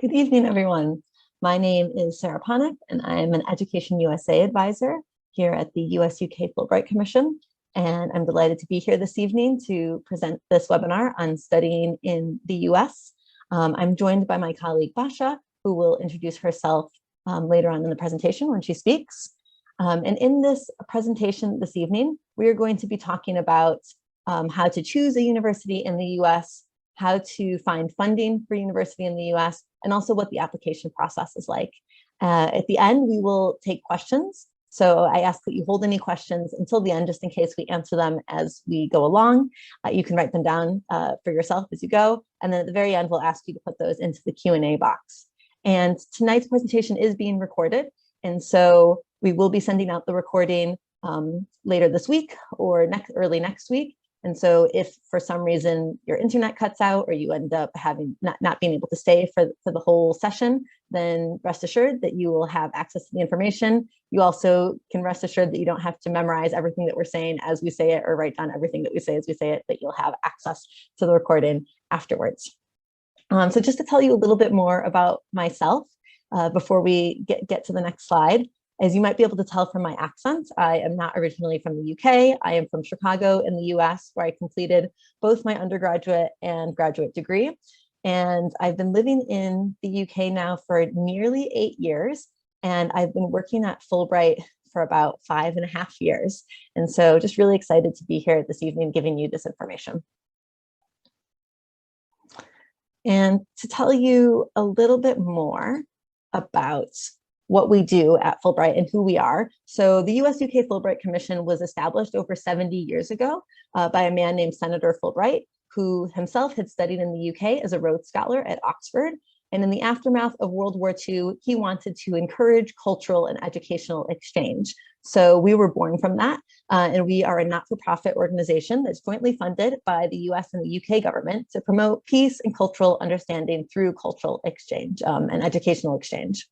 Good evening, everyone. My name is Sarah Ponick, and I am an Education USA advisor here at the US-UK Fulbright Commission. And I'm delighted to be here this evening to present this webinar on studying in the US. I'm joined by my colleague, Basha, who will introduce herself later on in the presentation when she speaks. And in this presentation this evening, we are going to be talking about how to choose a university in the US, how to find funding for university in the US, and also what the application process is like. At the end, we will take questions. So I ask that you hold any questions until the end, just in case we answer them as we go along. You can write them down for yourself as you go. And then at the very end, we'll ask you to put those into the Q&A box. And tonight's presentation is being recorded. And so we will be sending out the recording later this week or early next week. And so if for some reason your internet cuts out or you end up having not being able to stay for the whole session, then rest assured that you will have access to the information. You also can rest assured that you don't have to memorize everything that we're saying as we say it or write down everything that we say as we say it, that you'll have access to the recording afterwards. So just to tell you a little bit more about myself before we get to the next slide. As you might be able to tell from my accent, I am not originally from the UK. I am from Chicago in the US, where I completed both my undergraduate and graduate degree. And I've been living in the UK now for nearly 8 years. And I've been working at Fulbright for about 5.5 years. And so just really excited to be here this evening giving you this information. And to tell you a little bit more about what we do at Fulbright and who we are. So the US-UK Fulbright Commission was established over 70 years ago by a man named Senator Fulbright, who himself had studied in the UK as a Rhodes Scholar at Oxford. And in the aftermath of World War II, he wanted to encourage cultural and educational exchange. So we were born from that, and we are a not-for-profit organization that's jointly funded by the US and the UK government to promote peace and cultural understanding through cultural exchange and educational exchange.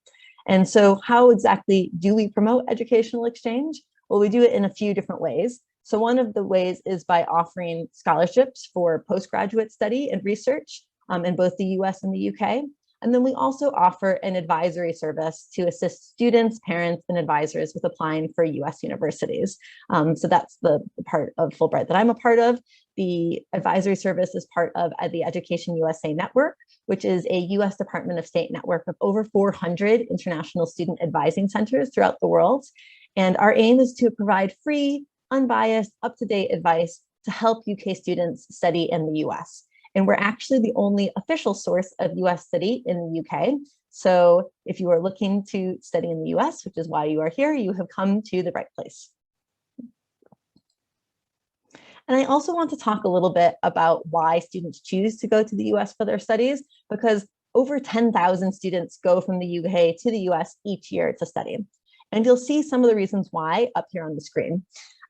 And so how exactly do we promote educational exchange? Well, we do it in a few different ways. So one of the ways is by offering scholarships for postgraduate study and research in both the US and the UK. And then we also offer an advisory service to assist students, parents, and advisors with applying for US universities. So that's the part of Fulbright that I'm a part of. The advisory service is part of the Education USA network, which is a US Department of State network of over 400 international student advising centers throughout the world. And our aim is to provide free, unbiased, up-to-date advice to help UK students study in the US. And we're actually the only official source of US study in the UK. So if you are looking to study in the US, which is why you are here, you have come to the right place. And I also want to talk a little bit about why students choose to go to the US for their studies, because over 10,000 students go from the UK to the US each year to study. And you'll see some of the reasons why up here on the screen.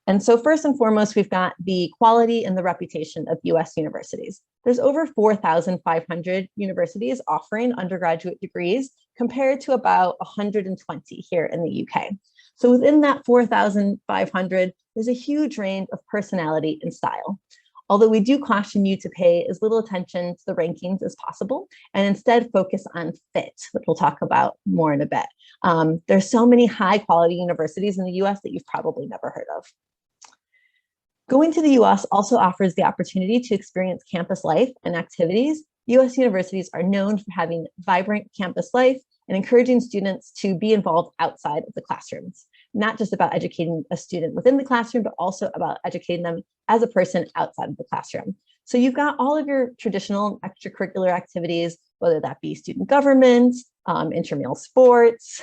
And so first and foremost, we've got the quality and the reputation of US universities. There's over 4,500 universities offering undergraduate degrees compared to about 120 here in the UK. So within that 4,500, there's a huge range of personality and style. Although we do caution you to pay as little attention to the rankings as possible and instead focus on fit, which we'll talk about more in a bit. There's so many high quality universities in the US that you've probably never heard of. Going to the US also offers the opportunity to experience campus life and activities. US universities are known for having vibrant campus life and encouraging students to be involved outside of the classrooms, not just about educating a student within the classroom, but also about educating them as a person outside of the classroom. So you've got all of your traditional extracurricular activities, whether that be student government, intramural sports,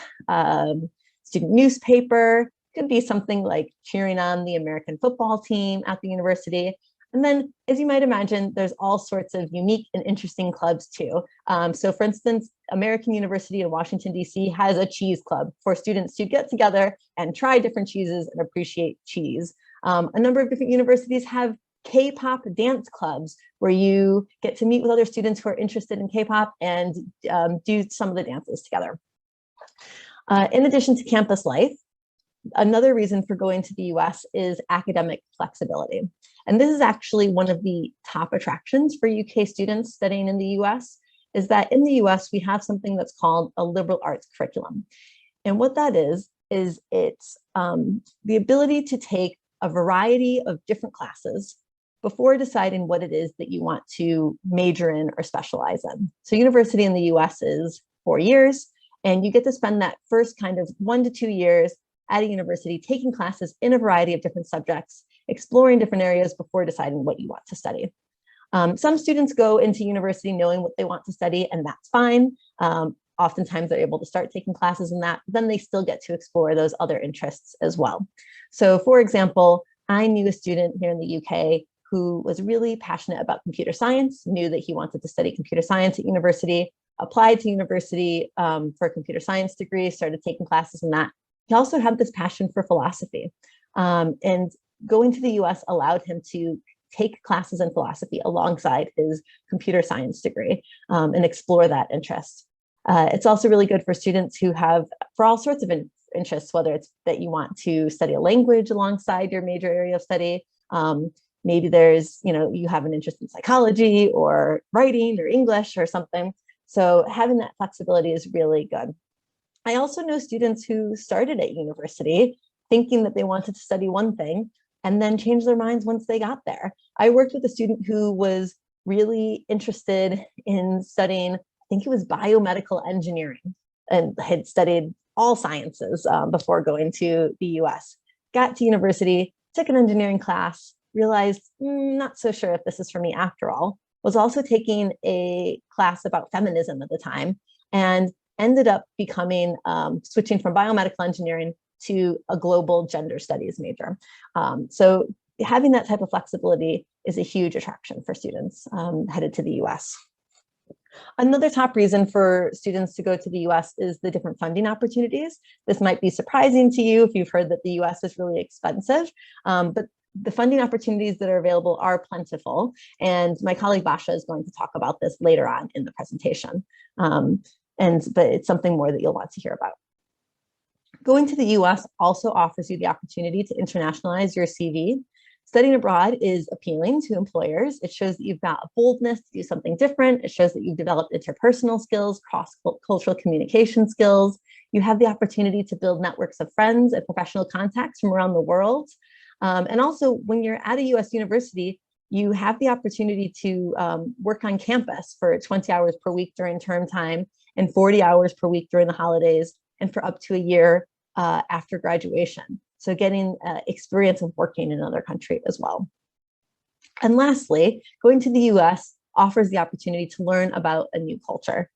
student newspaper. Could be something like cheering on the American football team at the university. And then, as you might imagine, there's all sorts of unique and interesting clubs too. So for instance, American University in Washington, DC has a cheese club for students to get together and try different cheeses and appreciate cheese. A number of different universities have K-pop dance clubs where you get to meet with other students who are interested in K-pop and do some of the dances together. In addition to campus life, another reason for going to the US is academic flexibility. And this is actually one of the top attractions for UK students studying in the US. is that in the US, we have something that's called a liberal arts curriculum. And what that is it's the ability to take a variety of different classes before deciding what it is that you want to major in or specialize in. So university in the US is 4 years, and you get to spend that first kind of 1 to 2 years at a university taking classes in a variety of different subjects, exploring different areas before deciding what you want to study. Some students go into university knowing what they want to study, and that's fine. Oftentimes they're able to start taking classes in that, then they still get to explore those other interests as well. So for example, I knew a student here in the UK who was really passionate about computer science, knew that he wanted to study computer science at university, applied to university for a computer science degree, started taking classes in that. He also had this passion for philosophy, and going to the US allowed him to take classes in philosophy alongside his computer science degree and explore that interest. It's also really good for students who have, for all sorts of interests, whether it's that you want to study a language alongside your major area of study. Maybe there's, you have an interest in psychology or writing or English or something. So having that flexibility is really good. I also know students who started at university thinking that they wanted to study one thing and then changed their minds once they got there. I worked with a student who was really interested in studying, I think it was biomedical engineering, and had studied all sciences before going to the US. Got to university, took an engineering class, realized, not so sure if this is for me after all. Was also taking a class about feminism at the time, and ended up becoming, switching from biomedical engineering to a global gender studies major. So having that type of flexibility is a huge attraction for students headed to the US. Another top reason for students to go to the US is the different funding opportunities. This might be surprising to you if you've heard that the US is really expensive, but the funding opportunities that are available are plentiful. And my colleague Basha is going to talk about this later on in the presentation. But it's something more that you'll want to hear about. Going to the US also offers you the opportunity to internationalize your CV. Studying abroad is appealing to employers. It shows that you've got a boldness to do something different. It shows that you've developed interpersonal skills, cross-cultural communication skills. You have the opportunity to build networks of friends and professional contacts from around the world. And also, when you're at a US university, you have the opportunity to work on campus for 20 hours per week during term time and 40 hours per week during the holidays, and for up to a year after graduation. So getting experience of working in another country as well. And lastly, going to the US offers the opportunity to learn about a new culture.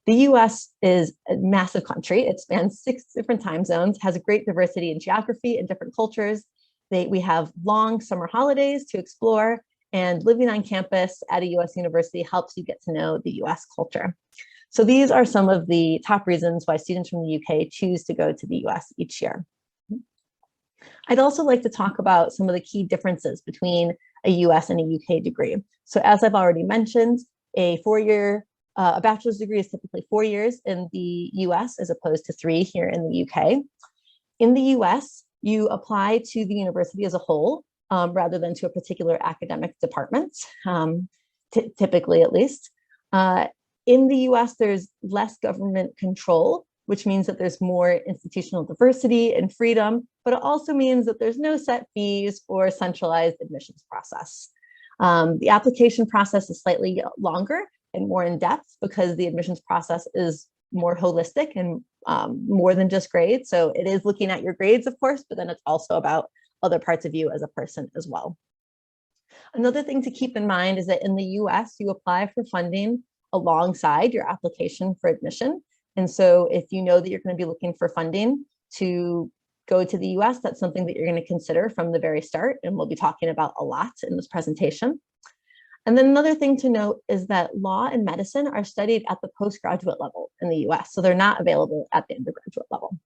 The US is a massive country. It spans 6 different time zones, has a great diversity in geography and different cultures. We have long summer holidays to explore, and living on campus at a US university helps you get to know the US culture. So these are some of the top reasons why students from the UK choose to go to the US each year. I'd also like to talk about some of the key differences between a US and a UK degree. So as I've already mentioned, a bachelor's degree is typically 4 years in the US as opposed to 3 here in the UK. In the US, you apply to the university as a whole rather than to a particular academic department, typically at least. In the US, there's less government control, which means that there's more institutional diversity and freedom, but it also means that there's no set fees or centralized admissions process. The application process is slightly longer and more in depth because the admissions process is more holistic and more than just grades. So it is looking at your grades, of course, but then it's also about other parts of you as a person as well. Another thing to keep in mind is that in the US, you apply for funding alongside your application for admission. And so if you know that you're going to be looking for funding to go to the US, that's something that you're going to consider from the very start, and we'll be talking about a lot in this presentation. And then another thing to note is that law and medicine are studied at the postgraduate level in the US, so they're not available at the undergraduate level.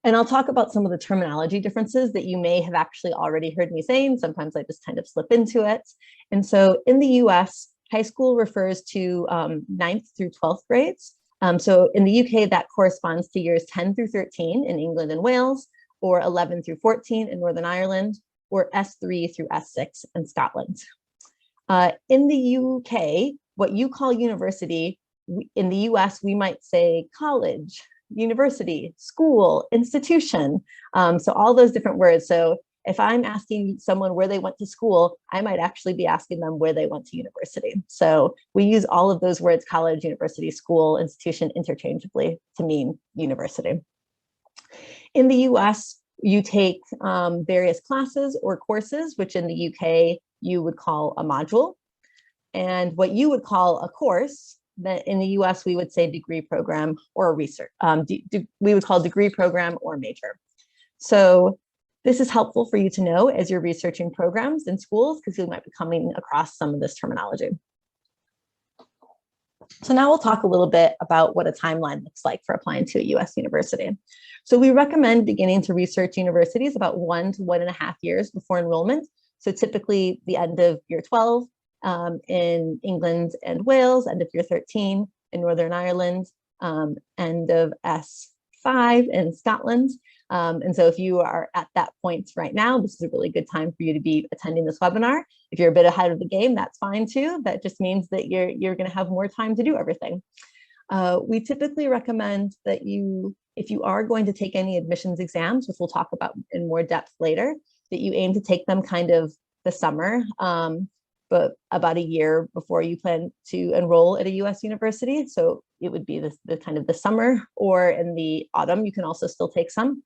And I'll talk about some of the terminology differences that you may have actually already heard me saying. Sometimes I just kind of slip into it. And so in the US, high school refers to 9th through 12th grades. So in the UK, that corresponds to years 10 through 13 in England and Wales, or 11 through 14 in Northern Ireland, or S3 through S6 in Scotland. In the UK, what you call university, in the US, we might say college, university, school, institution. So all those different words. So if I'm asking someone where they went to school, I might actually be asking them where they went to university. So we use all of those words, college, university, school, institution, interchangeably to mean university. In the US, you take various classes or courses, which in the UK, you would call a module. And what you would call a course, that in the US, we would say degree program or research. We would call degree program or major. So this is helpful for you to know as you're researching programs in schools, because you might be coming across some of this terminology. So now we'll talk a little bit about what a timeline looks like for applying to a US university. So we recommend beginning to research universities about 1 to 1.5 years before enrollment. So typically the end of year 12 in England and Wales, end of year 13 in Northern Ireland, end of S5 in Scotland. And so if you are at that point right now, this is a really good time for you to be attending this webinar. If you're a bit ahead of the game, that's fine too. That just means that you're going to have more time to do everything. We typically recommend that if you are going to take any admissions exams, which we'll talk about in more depth later, that you aim to take them kind of the summer, but about a year before you plan to enroll at a US university. So it would be the kind of the summer, or in the autumn, you can also still take some.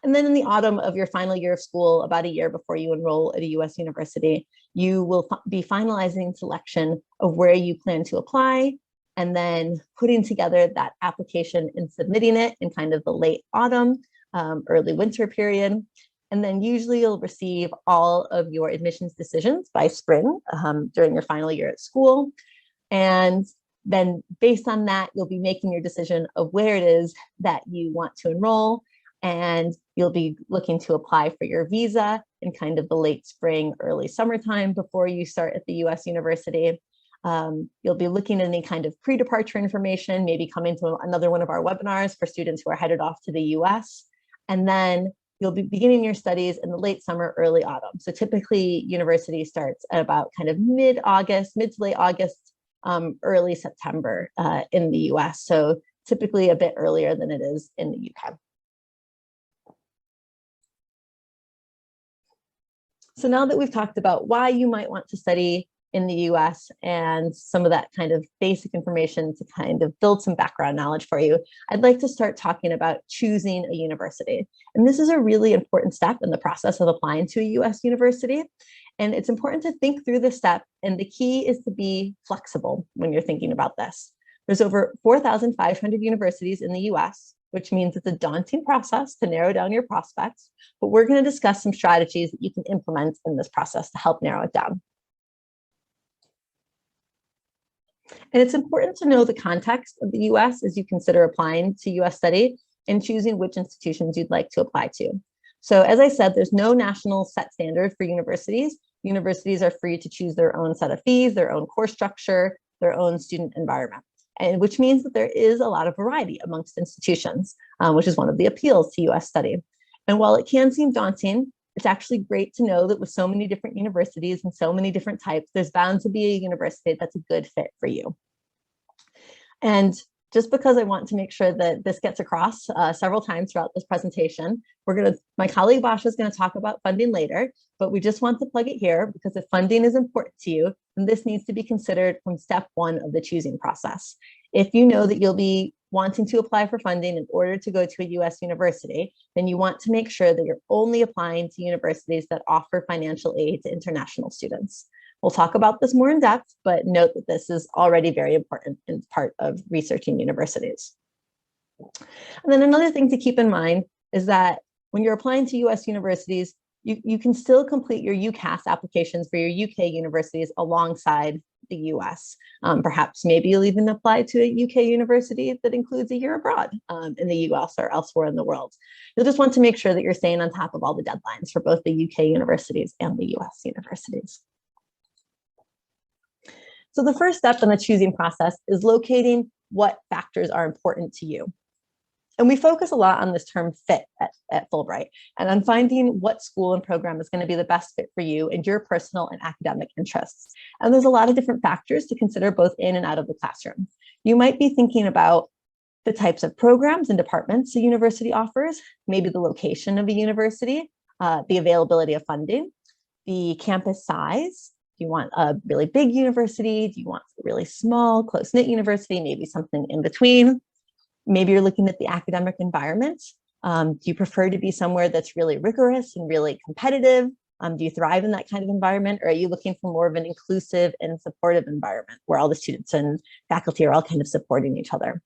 And then in the autumn of your final year of school, about a year before you enroll at a US university, you will be finalizing selection of where you plan to apply, and then putting together that application and submitting it in kind of the late autumn, early winter period. And then usually you'll receive all of your admissions decisions by spring during your final year at school. And then based on that, you'll be making your decision of where it is that you want to enroll. And you'll be looking to apply for your visa in kind of the late spring, early summertime before you start at the US university. You'll be looking at any kind of pre-departure information, maybe coming to another one of our webinars for students who are headed off to the US. And then you'll be beginning your studies in the late summer, early autumn. So typically university starts at about kind of mid-August, mid to late August, early September in the US. So typically a bit earlier than it is in the UK. So now that we've talked about why you might want to study in the US and some of that kind of basic information to kind of build some background knowledge for you, I'd like to start talking about choosing a university. And this is a really important step in the process of applying to a US university. And it's important to think through this step. And the key is to be flexible when you're thinking about this. There's over 4,500 universities in the US, which means it's a daunting process to narrow down your prospects, but we're going to discuss some strategies that you can implement in this process to help narrow it down. And it's important to know the context of the US as you consider applying to US study and choosing which institutions you'd like to apply to. So as I said, there's no national set standard for universities. Universities are free to choose their own set of fees, their own course structure, their own student environment. And which means that there is a lot of variety amongst institutions, which is one of the appeals to US study. And while it can seem daunting, it's actually great to know that with so many different universities and so many different types, there's bound to be a university that's a good fit for you. And just because I want to make sure that this gets across several times throughout this presentation, my colleague Basha is going to talk about funding later, but we just want to plug it here because if funding is important to you, then this needs to be considered from step one of the choosing process. If you know that you'll be wanting to apply for funding in order to go to a US university, then you want to make sure that you're only applying to universities that offer financial aid to international students. We'll talk about this more in depth, but note that this is already very important and part of researching universities. And then another thing to keep in mind is that when you're applying to US universities, you can still complete your UCAS applications for your UK universities alongside the US. Perhaps maybe you'll even apply to a UK university that includes a year abroad in the US or elsewhere in the world. You'll just want to make sure that you're staying on top of all the deadlines for both the UK universities and the US universities. So the first step in the choosing process is locating what factors are important to you. And we focus a lot on this term fit at Fulbright and on finding what school and program is going to be the best fit for you and your personal and academic interests. And there's a lot of different factors to consider both in and out of the classroom. You might be thinking about the types of programs and departments a university offers, maybe the location of a university, the availability of funding, the campus size. Do you want a really big university? Do you want a really small, close-knit university? Maybe something in between. Maybe you're looking at the academic environment. Do you prefer to be somewhere that's really rigorous and really competitive? Do you thrive in that kind of environment? Or are you looking for more of an inclusive and supportive environment where all the students and faculty are all kind of supporting each other?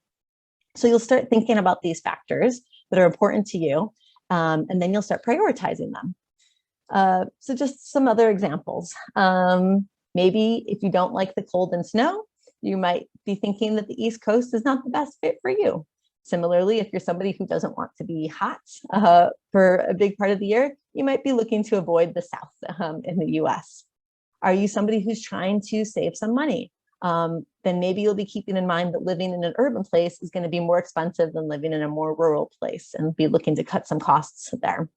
So you'll start thinking about these factors that are important to you, and then you'll start prioritizing them. So just some other examples. Maybe if you don't like the cold and snow, you might be thinking that the East Coast is not the best fit for you. Similarly, if you're somebody who doesn't want to be hot for a big part of the year, you might be looking to avoid the South in the US. Are you somebody who's trying to save some money? Then maybe you'll be keeping in mind that living in an urban place is going to be more expensive than living in a more rural place and be looking to cut some costs there.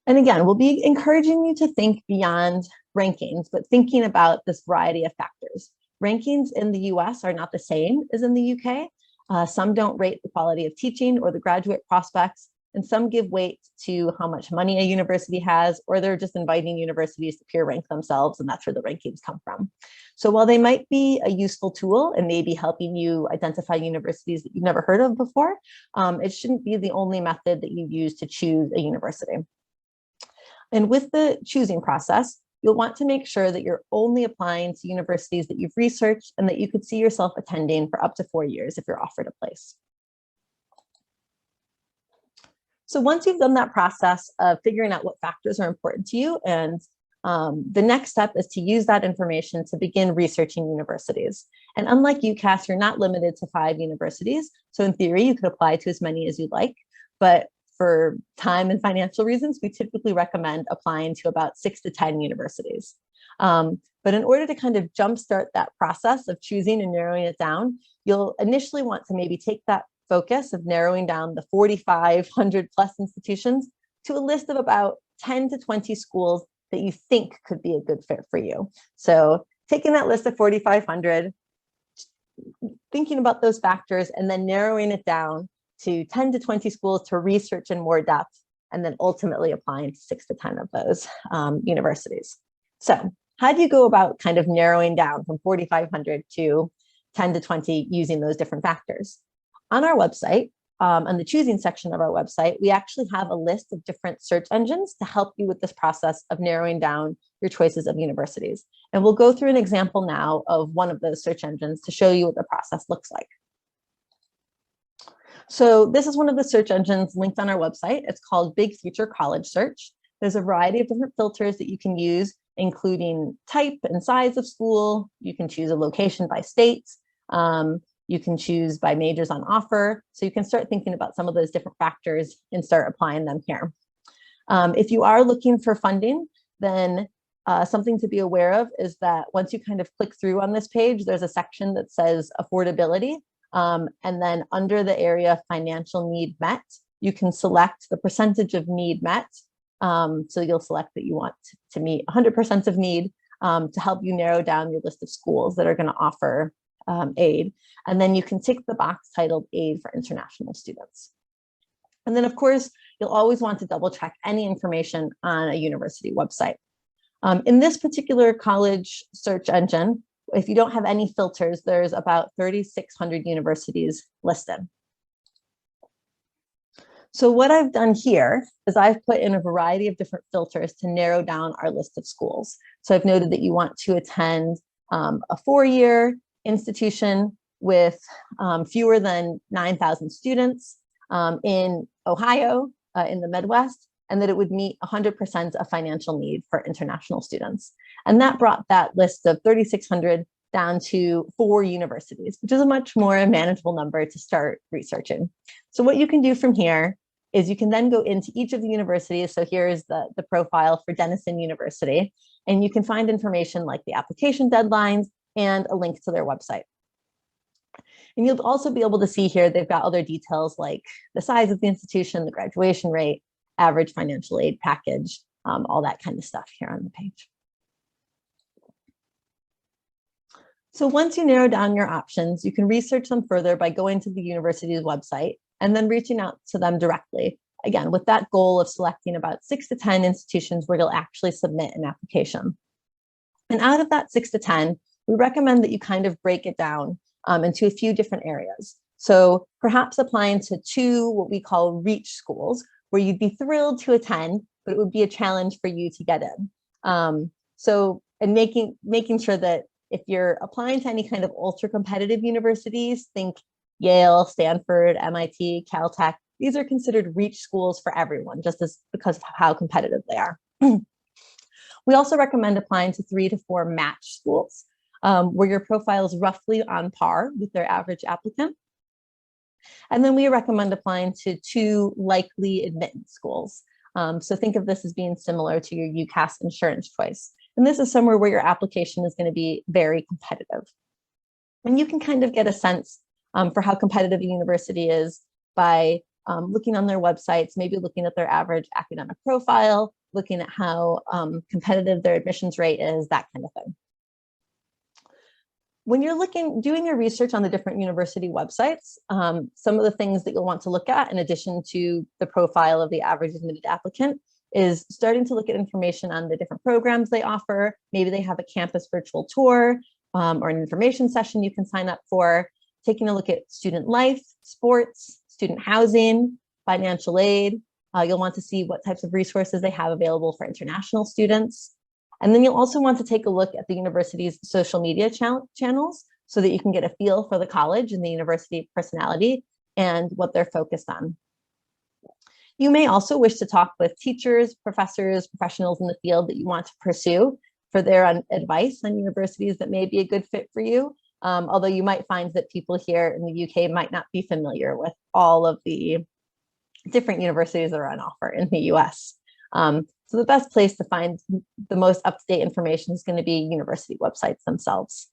And again, we'll be encouraging you to think beyond rankings, but thinking about this variety of factors. Rankings in the US are not the same as in the UK. Some don't rate the quality of teaching or the graduate prospects, and some give weight to how much money a university has, or they're just inviting universities to peer rank themselves, and that's where the rankings come from. So while they might be a useful tool and maybe helping you identify universities that you've never heard of before, it shouldn't be the only method that you use to choose a university. And with the choosing process, you'll want to make sure that you're only applying to universities that you've researched and that you could see yourself attending for up to 4 years if you're offered a place. So once you've done that process of figuring out what factors are important to you, and the next step is to use that information to begin researching universities. And unlike UCAS, you're not limited to 5 universities. So in theory, you could apply to as many as you'd like, but for time and financial reasons, we typically recommend applying to about 6 to 10 universities. But in order to kind of jumpstart that process of choosing and narrowing it down, you'll initially want to maybe take that focus of narrowing down the 4,500 plus institutions to a list of about 10 to 20 schools that you think could be a good fit for you. So taking that list of 4,500, thinking about those factors, and then narrowing it down to 10 to 20 schools to research in more depth, and then ultimately applying to 6 to 10 of those universities. So how do you go about kind of narrowing down from 4,500 to 10 to 20 using those different factors? On our website, on the choosing section of our website, we actually have a list of different search engines to help you with this process of narrowing down your choices of universities. And we'll go through an example now of one of those search engines to show you what the process looks like. So this is one of the search engines linked on our website. It's called Big Future College Search. There's a variety of different filters that you can use, including type and size of school. You can choose a location by state. You can choose by majors on offer. So you can start thinking about some of those different factors and start applying them here. If you are looking for funding, then something to be aware of is that once you kind of click through on this page, there's a section that says affordability. And then under the area financial need met, you can select the percentage of need met. So you'll select that you want to meet 100% of need to help you narrow down your list of schools that are going to offer aid. And then you can tick the box titled aid for international students. And then of course, you'll always want to double check any information on a university website. In this particular college search engine, if you don't have any filters, there's about 3,600 universities listed. So what I've done here is I've put in a variety of different filters to narrow down our list of schools. So I've noted that you want to attend a 4-year institution with fewer than 9,000 students in Ohio, in the Midwest, and that it would meet 100% of financial need for international students. And that brought that list of 3,600 down to 4 universities, which is a much more manageable number to start researching. So what you can do from here is you can then go into each of the universities. So here's the profile for Denison University, and you can find information like the application deadlines and a link to their website. And you'll also be able to see here, they've got other details like the size of the institution, the graduation rate, average financial aid package, all that kind of stuff here on the page. So once you narrow down your options, you can research them further by going to the university's website and then reaching out to them directly. Again, with that goal of selecting about 6 to 10 institutions where you'll actually submit an application. And out of that 6 to 10, we recommend that you kind of break it down into a few different areas. So perhaps applying to 2 what we call reach schools, where you'd be thrilled to attend, but it would be a challenge for you to get in. And making sure that if you're applying to any kind of ultra competitive universities, think Yale, Stanford, MIT, Caltech, these are considered reach schools for everyone, just because of how competitive they are. We also recommend applying to 3 to 4 match schools, where your profile is roughly on par with their average applicant. And then we recommend applying to 2 likely admittance schools. So think of this as being similar to your UCAS insurance choice. And this is somewhere where your application is going to be very competitive. And you can kind of get a sense for how competitive a university is by looking on their websites, maybe looking at their average academic profile, looking at how competitive their admissions rate is, that kind of thing. When you're doing your research on the different university websites, some of the things that you'll want to look at in addition to the profile of the average admitted applicant is starting to look at information on the different programs they offer. Maybe they have a campus virtual tour or an information session you can sign up for, taking a look at student life, sports, student housing, financial aid. You'll want to see what types of resources they have available for international students. And then you'll also want to take a look at the university's social media channels so that you can get a feel for the college and the university personality and what they're focused on. You may also wish to talk with teachers, professors, professionals in the field that you want to pursue for their advice on universities that may be a good fit for you. Although you might find that people here in the UK might not be familiar with all of the different universities that are on offer in the US. So the best place to find the most up-to-date information is going to be university websites themselves.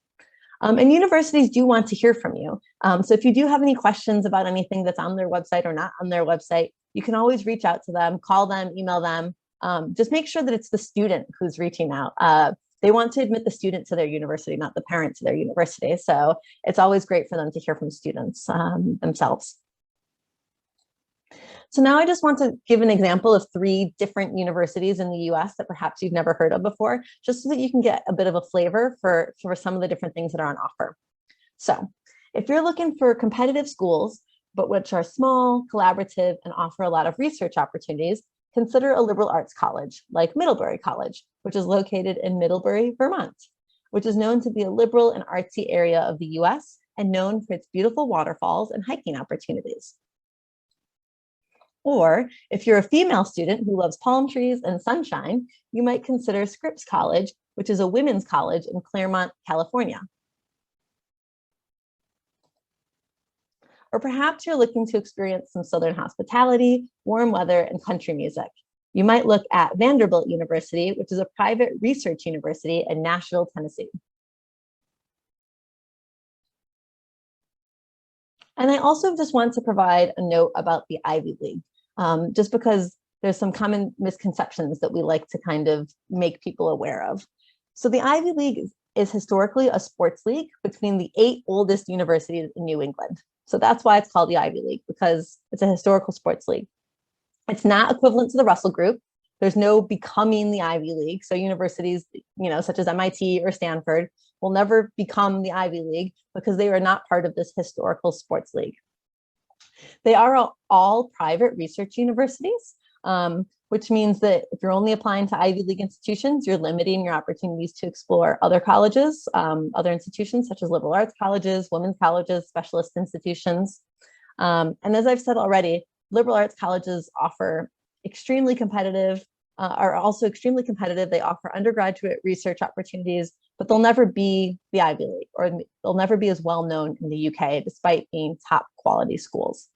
And universities do want to hear from you. So if you do have any questions about anything that's on their website or not on their website, you can always reach out to them, call them, email them. Just make sure that it's the student who's reaching out. They want to admit the student to their university, not the parent to their university. So it's always great for them to hear from students themselves. So now I just want to give an example of 3 different universities in the US that perhaps you've never heard of before, just so that you can get a bit of a flavor for some of the different things that are on offer. So if you're looking for competitive schools, but which are small, collaborative, and offer a lot of research opportunities, consider a liberal arts college like Middlebury College, which is located in Middlebury, Vermont, which is known to be a liberal and artsy area of the US and known for its beautiful waterfalls and hiking opportunities. Or if you're a female student who loves palm trees and sunshine, you might consider Scripps College, which is a women's college in Claremont, California. Or perhaps you're looking to experience some Southern hospitality, warm weather, and country music. You might look at Vanderbilt University, which is a private research university in Nashville, Tennessee. And I also just want to provide a note about the Ivy League. Just because there's some common misconceptions that we like to kind of make people aware of. So the Ivy League is historically a sports league between the 8 oldest universities in New England. So that's why it's called the Ivy League, because it's a historical sports league. It's not equivalent to the Russell Group. There's no becoming the Ivy League. So universities, such as MIT or Stanford will never become the Ivy League because they are not part of this historical sports league. They are all private research universities, which means that if you're only applying to Ivy League institutions, you're limiting your opportunities to explore other colleges, other institutions such as liberal arts colleges, women's colleges, specialist institutions. And as I've said already, liberal arts colleges offer are also extremely competitive. They offer undergraduate research opportunities, but they'll never be the Ivy League, or they'll never be as well known in the UK, despite being top quality schools.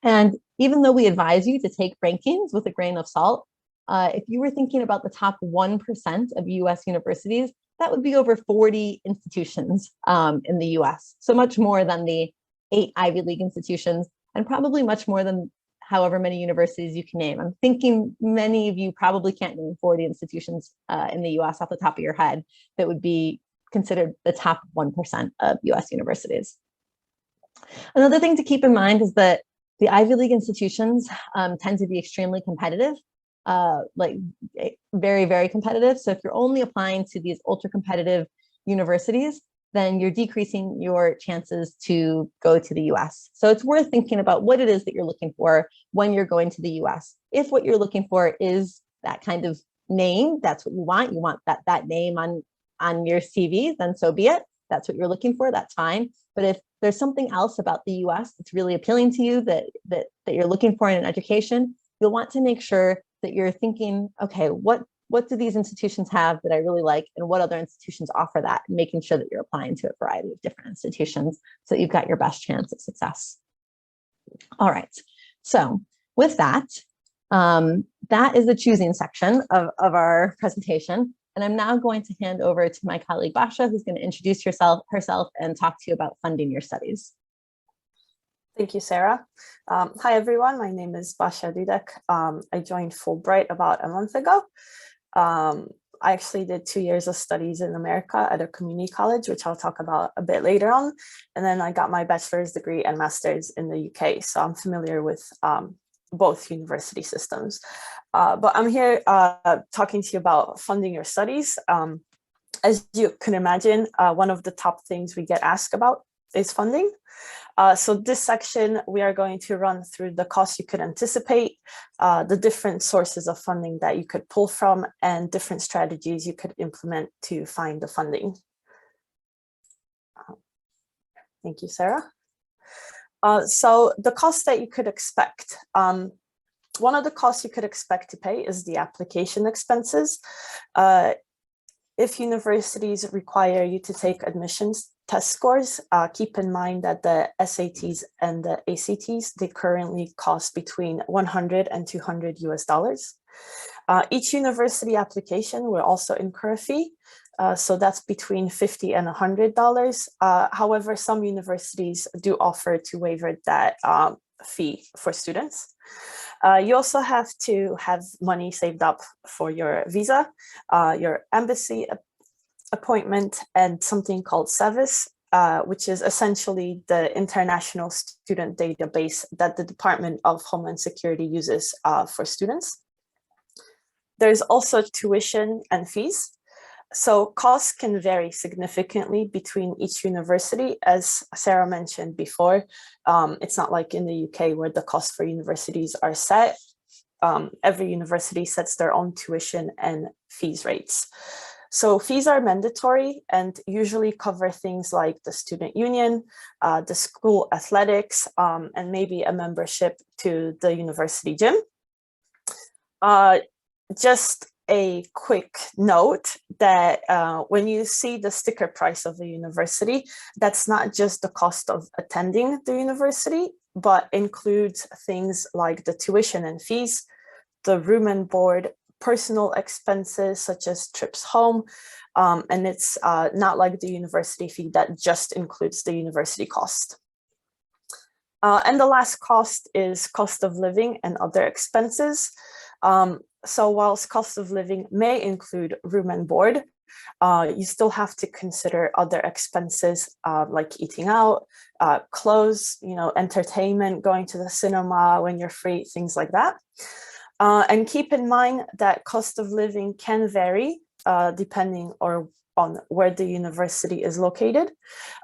And even though we advise you to take rankings with a grain of salt, if you were thinking about the top 1% of US universities, that would be over 40 institutions in the US. So much more than the 8 Ivy League institutions, and probably much more than however many universities you can name. I'm thinking many of you probably can't name 40 institutions in the US off the top of your head that would be considered the top 1% of US universities. Another thing to keep in mind is that the Ivy League institutions tend to be extremely competitive, like very, very competitive. So if you're only applying to these ultra competitive universities, then you're decreasing your chances to go to the US. So it's worth thinking about what it is that you're looking for when you're going to the US. If what you're looking for is that kind of name, that's what you want that name on your CV, then so be it. That's what you're looking for, that's fine. But if there's something else about the US that's really appealing to you that you're looking for in an education, you'll want to make sure that you're thinking, okay, what do these institutions have that I really like, and what other institutions offer that, and making sure that you're applying to a variety of different institutions so that you've got your best chance of success. All right, so with that, that is the choosing section of our presentation. And I'm now going to hand over to my colleague Basha, who's going to introduce herself and talk to you about funding your studies. Thank you, Sarah. Hi, everyone. My name is Basha Dudek. I joined Fulbright about a month ago. I actually did 2 years of studies in America at a community college, which I'll talk about a bit later on. And then I got my bachelor's degree and master's in the UK. So I'm familiar with both university systems. But I'm here talking to you about funding your studies. As you can imagine, one of the top things we get asked about is funding. So this section, we are going to run through the costs you could anticipate, the different sources of funding that you could pull from, and different strategies you could implement to find the funding. Thank you, Sarah. So the costs that you could expect. One of the costs you could expect to pay is the application expenses. If universities require you to take admissions test scores, keep in mind that the SATs and the ACTs, they currently cost between $100 and $200 US. Each university application will also incur a fee. So that's between $50 and $100. However, some universities do offer to waiver that fee for students. You also have to have money saved up for your visa, your embassy appointment, and something called SEVIS, which is essentially the international student database that the Department of Homeland Security uses for students. There's also tuition and fees. So costs can vary significantly between each university. As Sarah mentioned before, it's not like in the UK where the costs for universities are set. Every university sets their own tuition and fees rates. So fees are mandatory and usually cover things like the student union, the school athletics, and maybe a membership to the university gym. Just a quick note that when you see the sticker price of the university, that's not just the cost of attending the university, but includes things like the tuition and fees, the room and board, personal expenses such as trips home, and it's not like the university fee that just includes the university cost. And the last cost is cost of living and other expenses. So whilst cost of living may include room and board, you still have to consider other expenses like eating out, clothes, entertainment, going to the cinema when you're free, things like that. And keep in mind that cost of living can vary depending on where the university is located,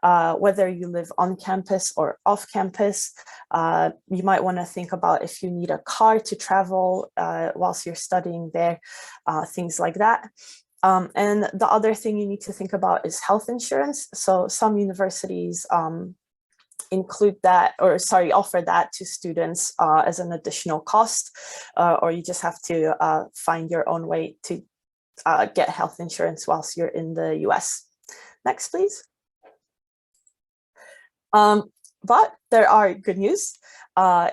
whether you live on campus or off campus. You might want to think about if you need a car to travel whilst you're studying there, things like that. And the other thing you need to think about is health insurance. So some universities include that, offer that to students as an additional cost, or you just have to find your own way to get health insurance whilst you're in the US. Next, please. But there are good news.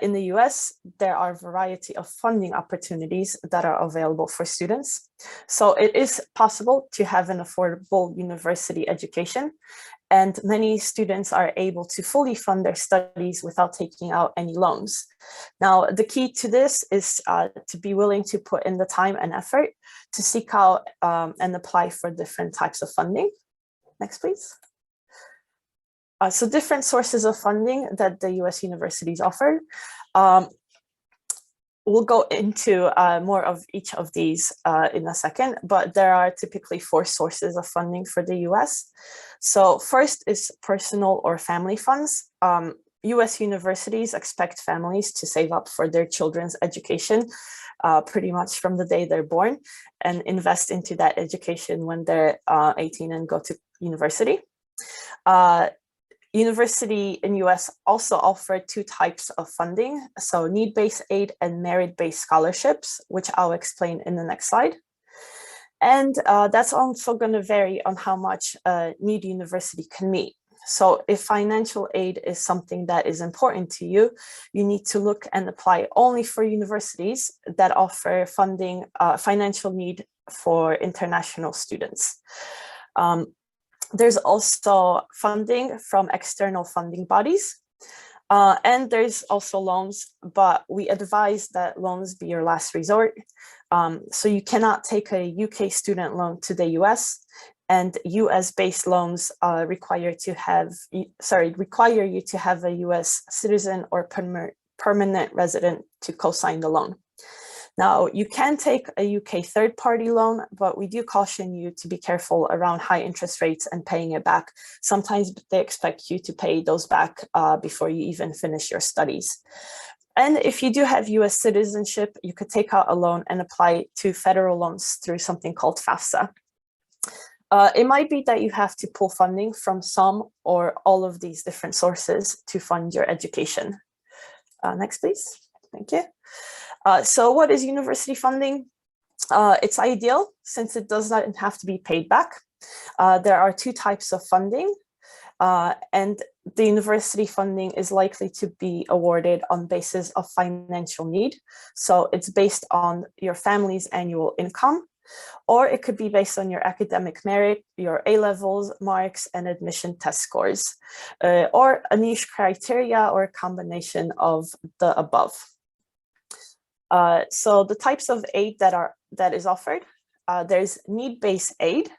In the US, there are a variety of funding opportunities that are available for students. So it is possible to have an affordable university education, and many students are able to fully fund their studies without taking out any loans. Now, the key to this is to be willing to put in the time and effort to seek out and apply for different types of funding. Next, please. So different sources of funding that the US universities offer. We'll go into more of each of these in a second, but there are typically 4 sources of funding for the US. So first is personal or family funds. US universities expect families to save up for their children's education pretty much from the day they're born and invest into that education when they're 18 and go to university. University in US also offer 2 types of funding, so need-based aid and merit-based scholarships, which I'll explain in the next slide. And that's also going to vary on how much a need university can meet. So if financial aid is something that is important to you, you need to look and apply only for universities that offer funding, financial need for international students. There's also funding from external funding bodies, and there's also loans, but we advise that loans be your last resort. So you cannot take a UK student loan to the US, and US-based loans require you to have a US citizen or permanent resident to co-sign the loan. Now, you can take a UK third-party loan, but we do caution you to be careful around high interest rates and paying it back. Sometimes they expect you to pay those back before you even finish your studies. And if you do have US citizenship, you could take out a loan and apply to federal loans through something called FAFSA. It might be that you have to pull funding from some or all of these different sources to fund your education. Next, please. Thank you. So what is university funding? It's ideal since it does not have to be paid back. There are 2 types of funding, and the university funding is likely to be awarded on basis of financial need. So it's based on your family's annual income, or it could be based on your academic merit, your A-levels, marks, and admission test scores, or a niche criteria or a combination of the above. So the types of aid that is offered, there's need-based aid,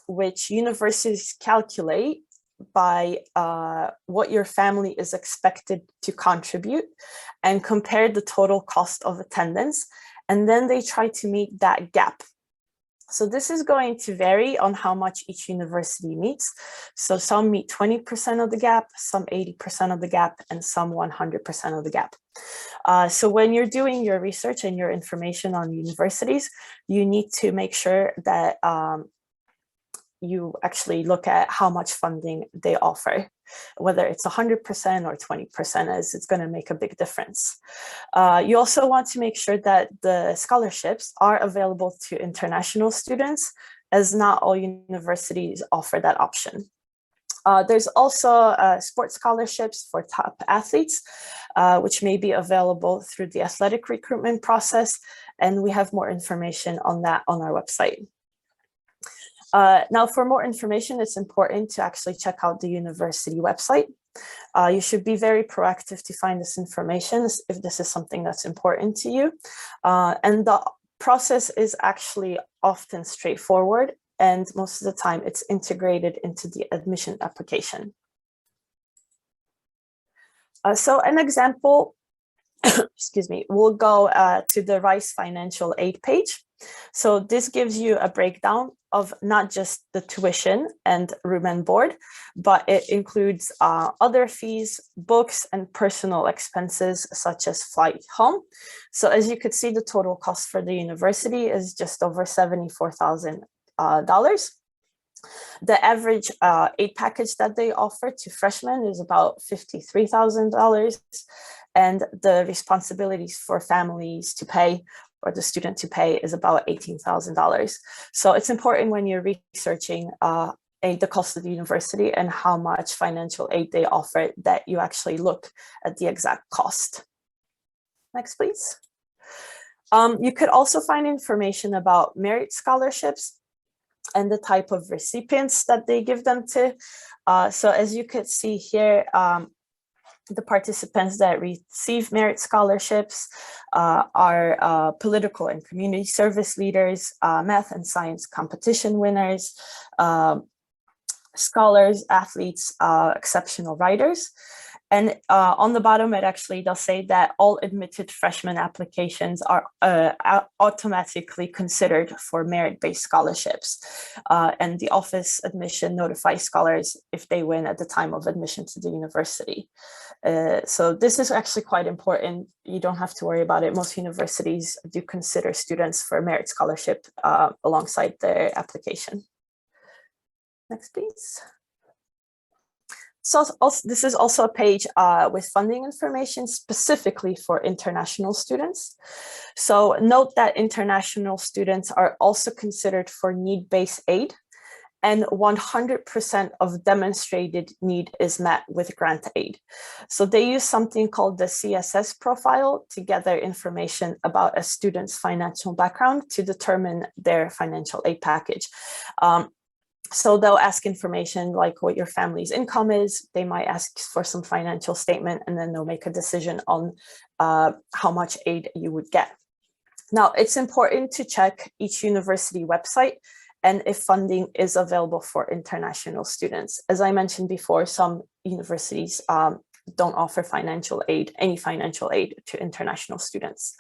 which universities calculate by what your family is expected to contribute and compare the total cost of attendance, and then they try to meet that gap. So this is going to vary on how much each university meets. So some meet 20% of the gap, some 80% of the gap, and some 100% of the gap. So when you're doing your research and your information on universities, you need to make sure that you actually look at how much funding they offer, whether it's 100% or 20%, as it's going to make a big difference. You also want to make sure that the scholarships are available to international students, as not all universities offer that option. There's also sports scholarships for top athletes, which may be available through the athletic recruitment process, and we have more information on that on our website. Now, for more information, it's important to actually check out the university website. You should be very proactive to find this information if this is something that's important to you. And the process is actually often straightforward, and most of the time it's integrated into the admission application. So an example, excuse me, we'll go to the Rice Financial Aid page. So this gives you a breakdown of not just the tuition and room and board, but it includes other fees, books, and personal expenses such as flight home. So as you could see, the total cost for the university is just over $74,000. The average aid package that they offer to freshmen is about $53,000, and the responsibilities for families to pay or the student to pay is about $18,000. So it's important when you're researching the cost of the university and how much financial aid they offer, that you actually look at the exact cost. Next, please. You could also find information about merit scholarships and the type of recipients that they give them to. So as you could see here, the participants that receive merit scholarships are political and community service leaders, math and science competition winners, scholars, athletes, exceptional writers. And on the bottom, it actually does say that all admitted freshman applications are automatically considered for merit-based scholarships. And the office admission notifies scholars if they win at the time of admission to the university. So this is actually quite important. You don't have to worry about it. Most universities do consider students for merit scholarship alongside their application. Next, please. So this is also a page with funding information specifically for international students. So note that international students are also considered for need-based aid, and 100% of demonstrated need is met with grant aid. So they use something called the CSS profile to gather information about a student's financial background to determine their financial aid package. So they'll ask information like what your family's income is. They might ask for some financial statement, and then they'll make a decision on how much aid you would get. Now, it's important to check each university website and if funding is available for international students. As I mentioned before, some universities don't offer any financial aid to international students.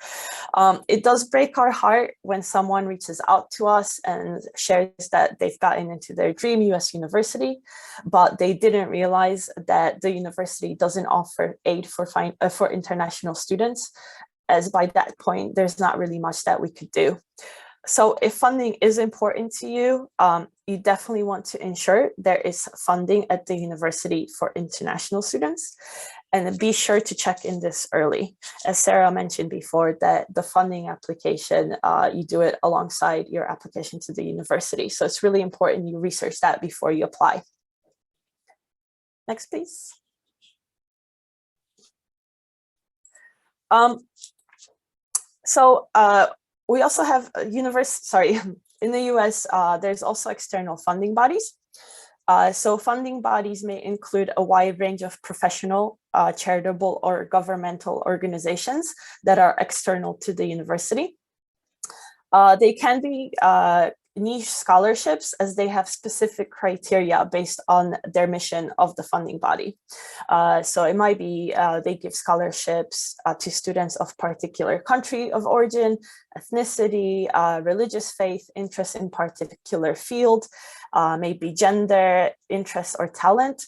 It does break our heart when someone reaches out to us and shares that they've gotten into their dream US university, but they didn't realize that the university doesn't offer aid for international students, as by that point, there's not really much that we could do. So if funding is important to you, you definitely want to ensure there is funding at the university for international students, and be sure to check in this early. As Sarah mentioned before, that the funding application, you do it alongside your application to the university. So it's really important you research that before you apply. Next, please. We also have in the US, there's also external funding bodies. So funding bodies may include a wide range of professional, charitable, or governmental organizations that are external to the university. They can be niche scholarships, as they have specific criteria based on their mission of the funding body. So it might be they give scholarships to students of particular country of origin, ethnicity, religious faith, interest in particular field, maybe gender, interest, or talent.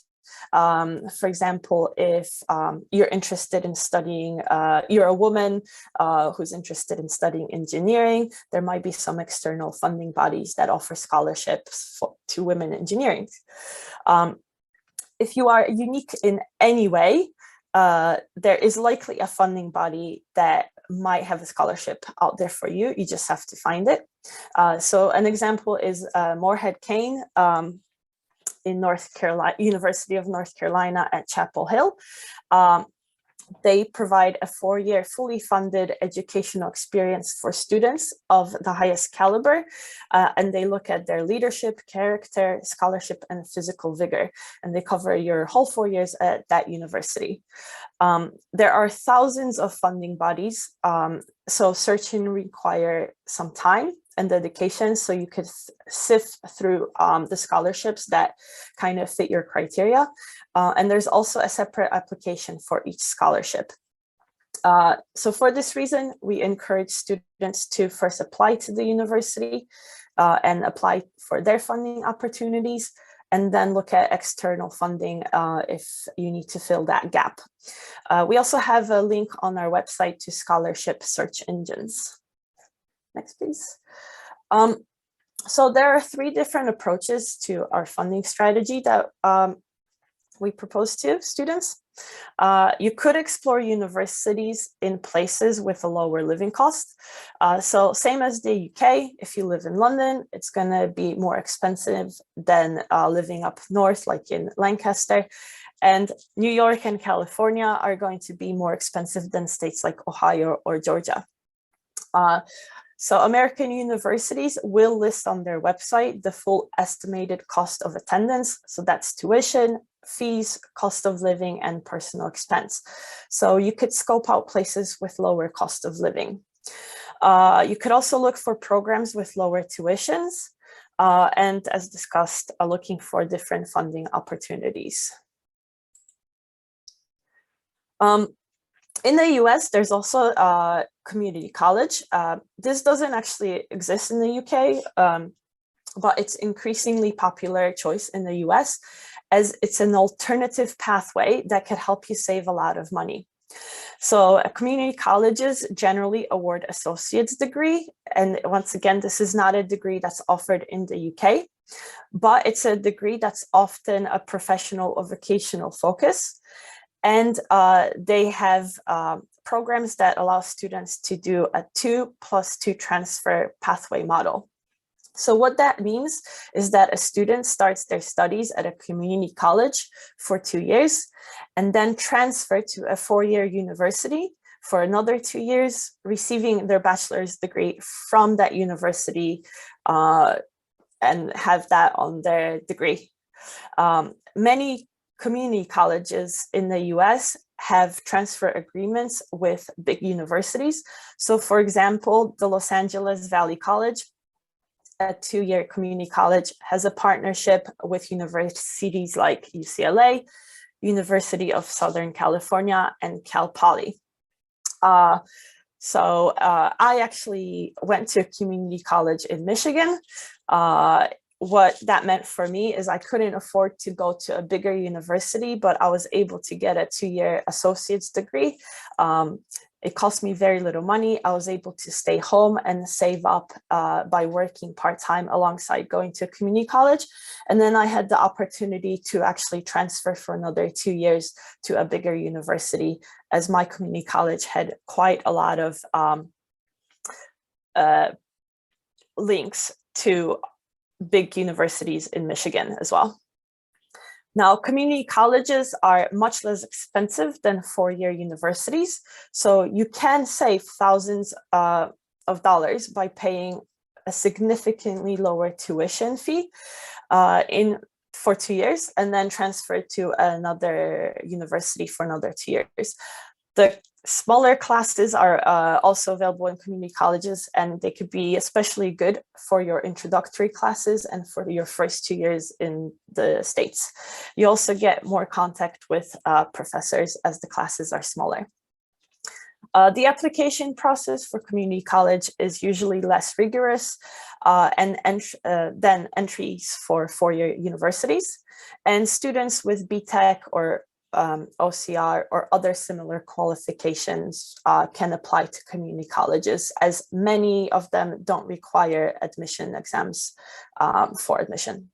For example, if you're interested in studying, you're a woman who's interested in studying engineering, there might be some external funding bodies that offer scholarships to women engineering. If you are unique in any way, there is likely a funding body that might have a scholarship out there for you. You just have to find it. So an example is Morehead Kane in North Carolina, University of North Carolina at Chapel Hill. They provide a 4-year fully funded educational experience for students of the highest caliber, and they look at their leadership, character, scholarship, and physical vigor, and they cover your whole 4 years at that university. There are thousands of funding bodies, so searching require some time and dedication, so you could sift through the scholarships that kind of fit your criteria. And there's also a separate application for each scholarship. So for this reason, we encourage students to first apply to the university and apply for their funding opportunities, and then look at external funding if you need to fill that gap. We also have a link on our website to scholarship search engines. Next, please. So there are 3 different approaches to our funding strategy that we propose to students. You could explore universities in places with a lower living cost. So same as the UK, if you live in London, it's going to be more expensive than living up north, like in Lancaster. And New York and California are going to be more expensive than states like Ohio or Georgia. So American universities will list on their website the full estimated cost of attendance. So that's tuition, fees, cost of living, and personal expense. So you could scope out places with lower cost of living. You could also look for programs with lower tuitions, and as discussed, looking for different funding opportunities. In the US, there's also a community college. This doesn't actually exist in the UK, but it's increasingly popular choice in the US as it's an alternative pathway that could help you save a lot of money. So community colleges generally award associate's degree. And once again, this is not a degree that's offered in the UK, but it's a degree that's often a professional or vocational focus. And they have programs that allow students to do a 2+2 transfer pathway model. So what that means is that a student starts their studies at a community college for 2 years and then transfer to a 4-year university for another 2 years, receiving their bachelor's degree from that university and have that on their degree. Many community colleges in the US have transfer agreements with big universities. So for example, the Los Angeles Valley College, a 2-year community college, has a partnership with universities like UCLA, University of Southern California, and Cal Poly. So I actually went to a community college in Michigan. What that meant for me is I couldn't afford to go to a bigger university, but I was able to get a 2-year associate's degree. It cost me very little money. I was able to stay home and save up by working part-time alongside going to a community college. And then I had the opportunity to actually transfer for another 2 years to a bigger university, as my community college had quite a lot of links to big universities in Michigan as well. Now, community colleges are much less expensive than 4-year universities. So you can save thousands of dollars by paying a significantly lower tuition fee for 2 years and then transfer to another university for another 2 years. The smaller classes are also available in community colleges, and they could be especially good for your introductory classes and for your first 2 years in the States. You also get more contact with professors as the classes are smaller. The application process for community college is usually less rigorous than entries for 4-year universities, and students with BTech or OCR or other similar qualifications can apply to community colleges, as many of them don't require admission exams for admission.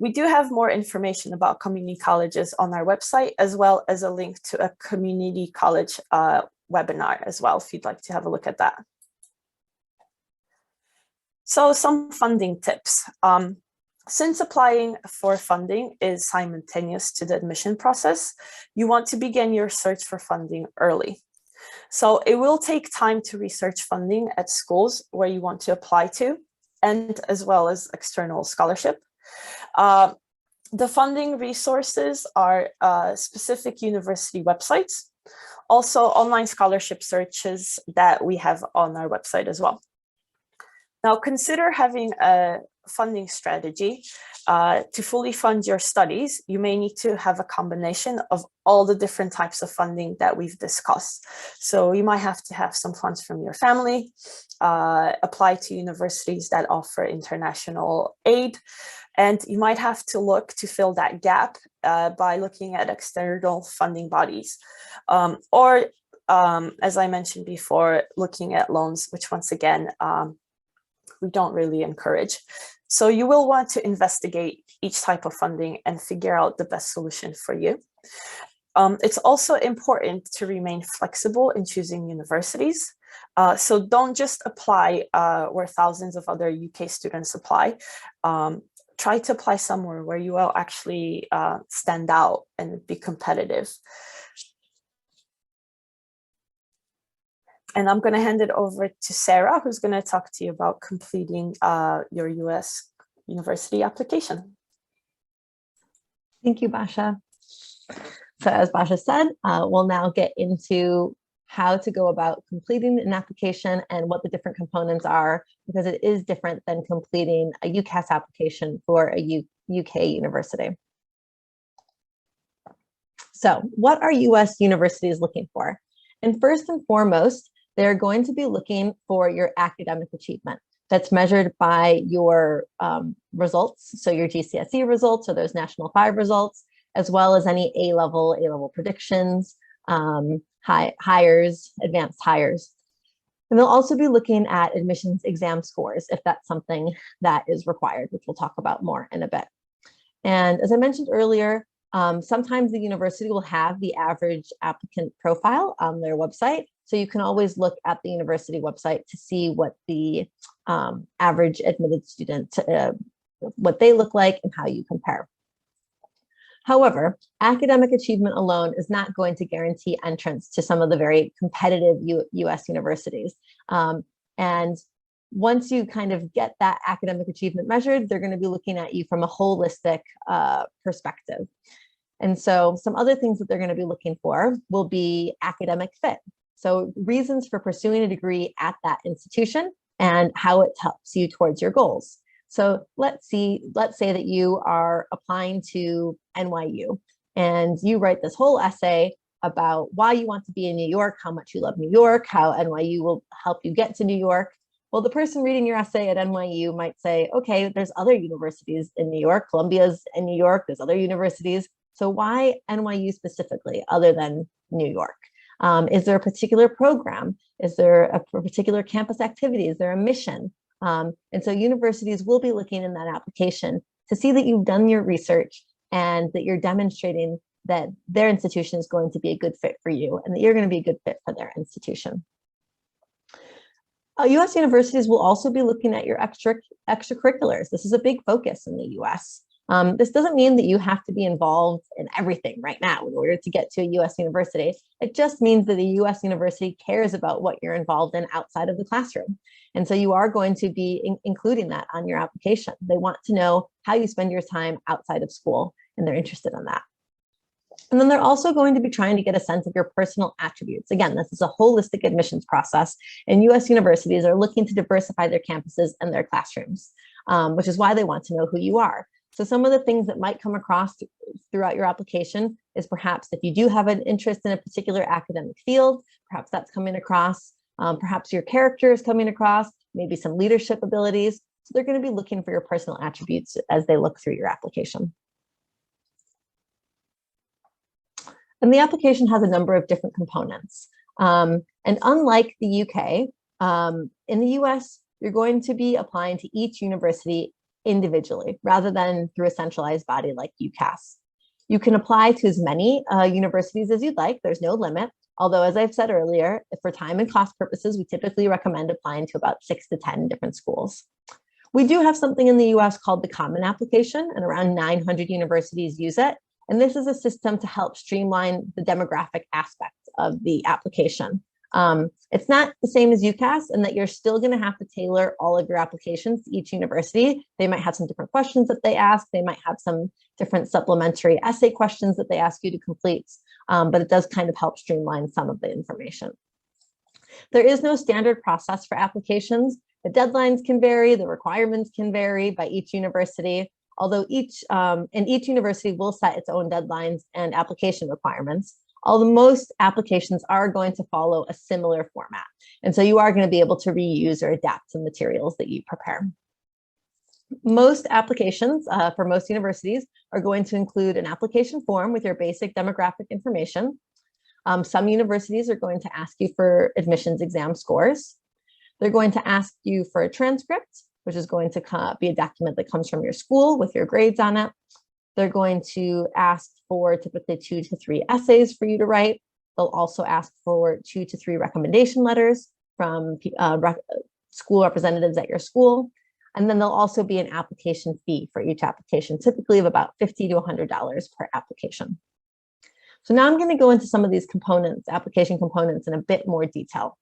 We do have more information about community colleges on our website, as well as a link to a community college webinar as well, if you'd like to have a look at that. So some funding tips. Since applying for funding is simultaneous to the admission process, you want to begin your search for funding early. So it will take time to research funding at schools where you want to apply to, and as well as external scholarship. The funding resources are specific university websites, also online scholarship searches that we have on our website as well. Now, consider having a funding strategy. To fully fund your studies, you may need to have a combination of all the different types of funding that we've discussed. So you might have to have some funds from your family, apply to universities that offer international aid, and you might have to look to fill that gap by looking at external funding bodies, or as I mentioned before, looking at loans, which once again, we don't really encourage. So you will want to investigate each type of funding and figure out the best solution for you. It's also important to remain flexible in choosing universities. So don't just apply where thousands of other UK students apply. Try to apply somewhere where you will actually stand out and be competitive. And I'm going to hand it over to Sarah, who's going to talk to you about completing your US university application. Thank you, Basha. So as Basha said, we'll now get into how to go about completing an application and what the different components are, because it is different than completing a UCAS application for a UK university. So what are US universities looking for? And first and foremost, they're going to be looking for your academic achievement. That's measured by your results, so your GCSE results or those National 5 results, as well as any A-level predictions, hires, advanced hires. And they'll also be looking at admissions exam scores if that's something that is required, which we'll talk about more in a bit. And as I mentioned earlier, sometimes the university will have the average applicant profile on their website. So you can always look at the university website to see what the average admitted student, what they look like and how you compare. However, academic achievement alone is not going to guarantee entrance to some of the very competitive US universities. And once you kind of get that academic achievement measured, they're going to be looking at you from a holistic perspective. And so some other things that they're going to be looking for will be academic fit. So reasons for pursuing a degree at that institution and how it helps you towards your goals. So let's say that you are applying to NYU and you write this whole essay about why you want to be in New York, how much you love New York, how NYU will help you get to New York. Well, the person reading your essay at NYU might say, okay, there's other universities in New York, Columbia's in New York, there's other universities. So why NYU specifically, other than New York? Is there a particular program? Is there a particular campus activity? Is there a mission? And so universities will be looking in that application to see that you've done your research and that you're demonstrating that their institution is going to be a good fit for you and that you're going to be a good fit for their institution. US universities will also be looking at your extracurriculars. This is a big focus in the US. This doesn't mean that you have to be involved in everything right now in order to get to a US university. It just means that a US university cares about what you're involved in outside of the classroom. And so you are going to be including that on your application. They want to know how you spend your time outside of school, and they're interested in that. And then they're also going to be trying to get a sense of your personal attributes. Again, this is a holistic admissions process, and US universities are looking to diversify their campuses and their classrooms, which is why they want to know who you are. So some of the things that might come across throughout your application is perhaps if you do have an interest in a particular academic field, perhaps that's coming across, perhaps your character is coming across, maybe some leadership abilities. So they're going to be looking for your personal attributes as they look through your application. And the application has a number of different components. And unlike the UK, in the US, you're going to be applying to each university individually rather than through a centralized body like UCAS. You can apply to as many universities as you'd like. There's no limit. Although, as I've said earlier, for time and cost purposes, we typically recommend applying to about 6 to 10 different schools. We do have something in the US called the Common Application, and around 900 universities use it. And this is a system to help streamline the demographic aspects of the application. It's not the same as UCAS in that you're still going to have to tailor all of your applications to each university. They might have some different questions that they ask. They might have some different supplementary essay questions that they ask you to complete, but it does kind of help streamline some of the information. There is no standard process for applications. The deadlines can vary, the requirements can vary by each university, although each university will set its own deadlines and application requirements. Although most applications are going to follow a similar format. And so you are going to be able to reuse or adapt some materials that you prepare. Most applications for most universities are going to include an application form with your basic demographic information. Some universities are going to ask you for admissions exam scores. They're going to ask you for a transcript, which is going to be a document that comes from your school with your grades on it. They're going to ask for typically 2 to 3 essays for you to write. They'll also ask for 2 to 3 recommendation letters from school representatives at your school. And then there'll also be an application fee for each application, typically of about $50 to $100 per application. So now I'm going to go into some of these components, application components, in a bit more detail,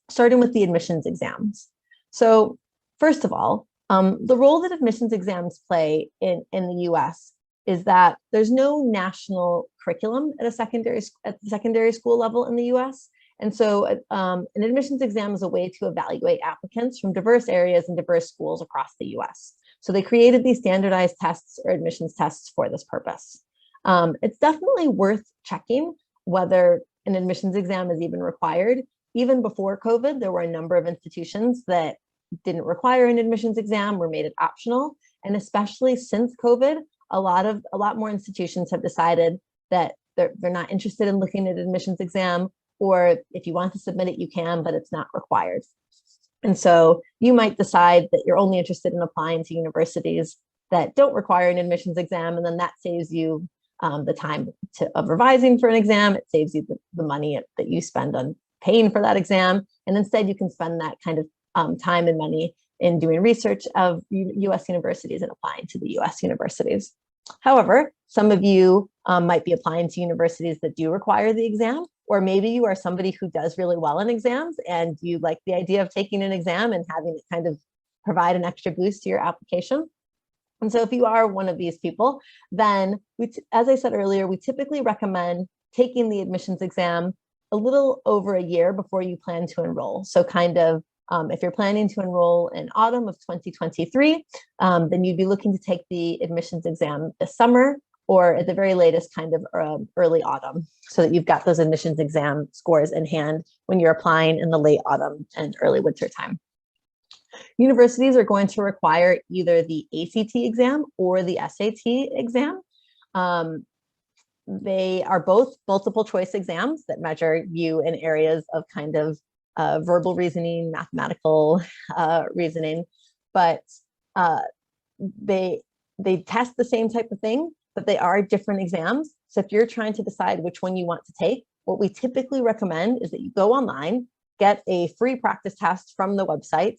starting with the admissions exams. So first of all, the role that admissions exams play in the US is that there's no national curriculum at the secondary school level in the US. And so an admissions exam is a way to evaluate applicants from diverse areas and diverse schools across the US. So they created these standardized tests or admissions tests for this purpose. It's definitely worth checking whether an admissions exam is even required. Even before COVID, there were a number of institutions that didn't require an admissions exam or made it optional. And especially since COVID, a lot more institutions have decided that they're not interested in looking at an admissions exam, or if you want to submit it, you can, but it's not required. And so you might decide that you're only interested in applying to universities that don't require an admissions exam, and then that saves you the time of revising for an exam. It saves you the money that you spend on paying for that exam. And instead you can spend that kind of time and money in doing research of US universities and applying to the US universities. However, some of you might be applying to universities that do require the exam, or maybe you are somebody who does really well in exams and you like the idea of taking an exam and having it kind of provide an extra boost to your application. And so if you are one of these people, then as I said earlier, we typically recommend taking the admissions exam a little over a year before you plan to enroll. So kind of if you're planning to enroll in autumn of 2023, then you'd be looking to take the admissions exam this summer, or at the very latest kind of early autumn, so that you've got those admissions exam scores in hand when you're applying in the late autumn and early winter time. Universities are going to require either the ACT exam or the SAT exam. They are both multiple choice exams that measure you in areas of kind of verbal reasoning, mathematical reasoning, but they test the same type of thing, but they are different exams. So if you're trying to decide which one you want to take, what we typically recommend is that you go online, get a free practice test from the website,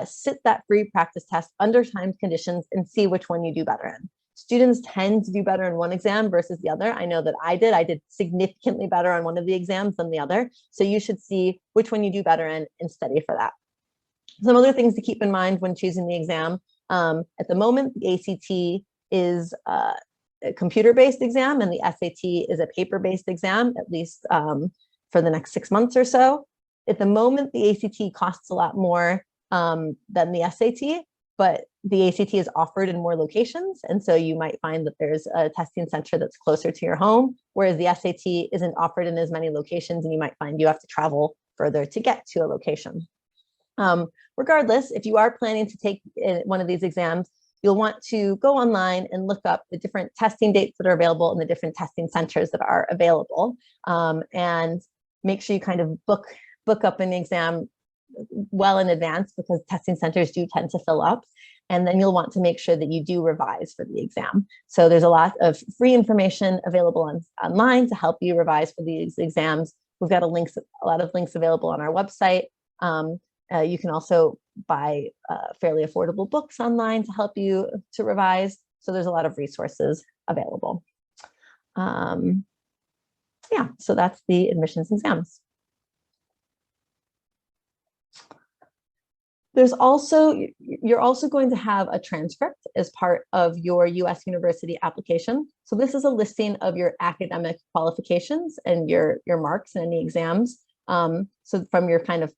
sit that free practice test under timed conditions and see which one you do better in. Students tend to do better in one exam versus the other. I know that I did significantly better on one of the exams than the other. So you should see which one you do better in and study for that. Some other things to keep in mind when choosing the exam. At the moment, the ACT is a computer-based exam and the SAT is a paper-based exam, at least for the next 6 months or so. At the moment, the ACT costs a lot more than the SAT, but the ACT is offered in more locations. And so you might find that there's a testing center that's closer to your home, whereas the SAT isn't offered in as many locations, and you might find you have to travel further to get to a location. Regardless, if you are planning to take one of these exams, you'll want to go online and look up the different testing dates that are available and the different testing centers that are available, and make sure you kind of book up an exam well in advance, because testing centers do tend to fill up. And then you'll want to make sure that you do revise for the exam. So there's a lot of free information available online to help you revise for these exams. We've got a lot of links available on our website. You can also buy fairly affordable books online to help you to revise. So there's a lot of resources available. Yeah, so that's the admissions exams. You're also going to have a transcript as part of your US university application. So this is a listing of your academic qualifications and your marks in any exams. So from your kind of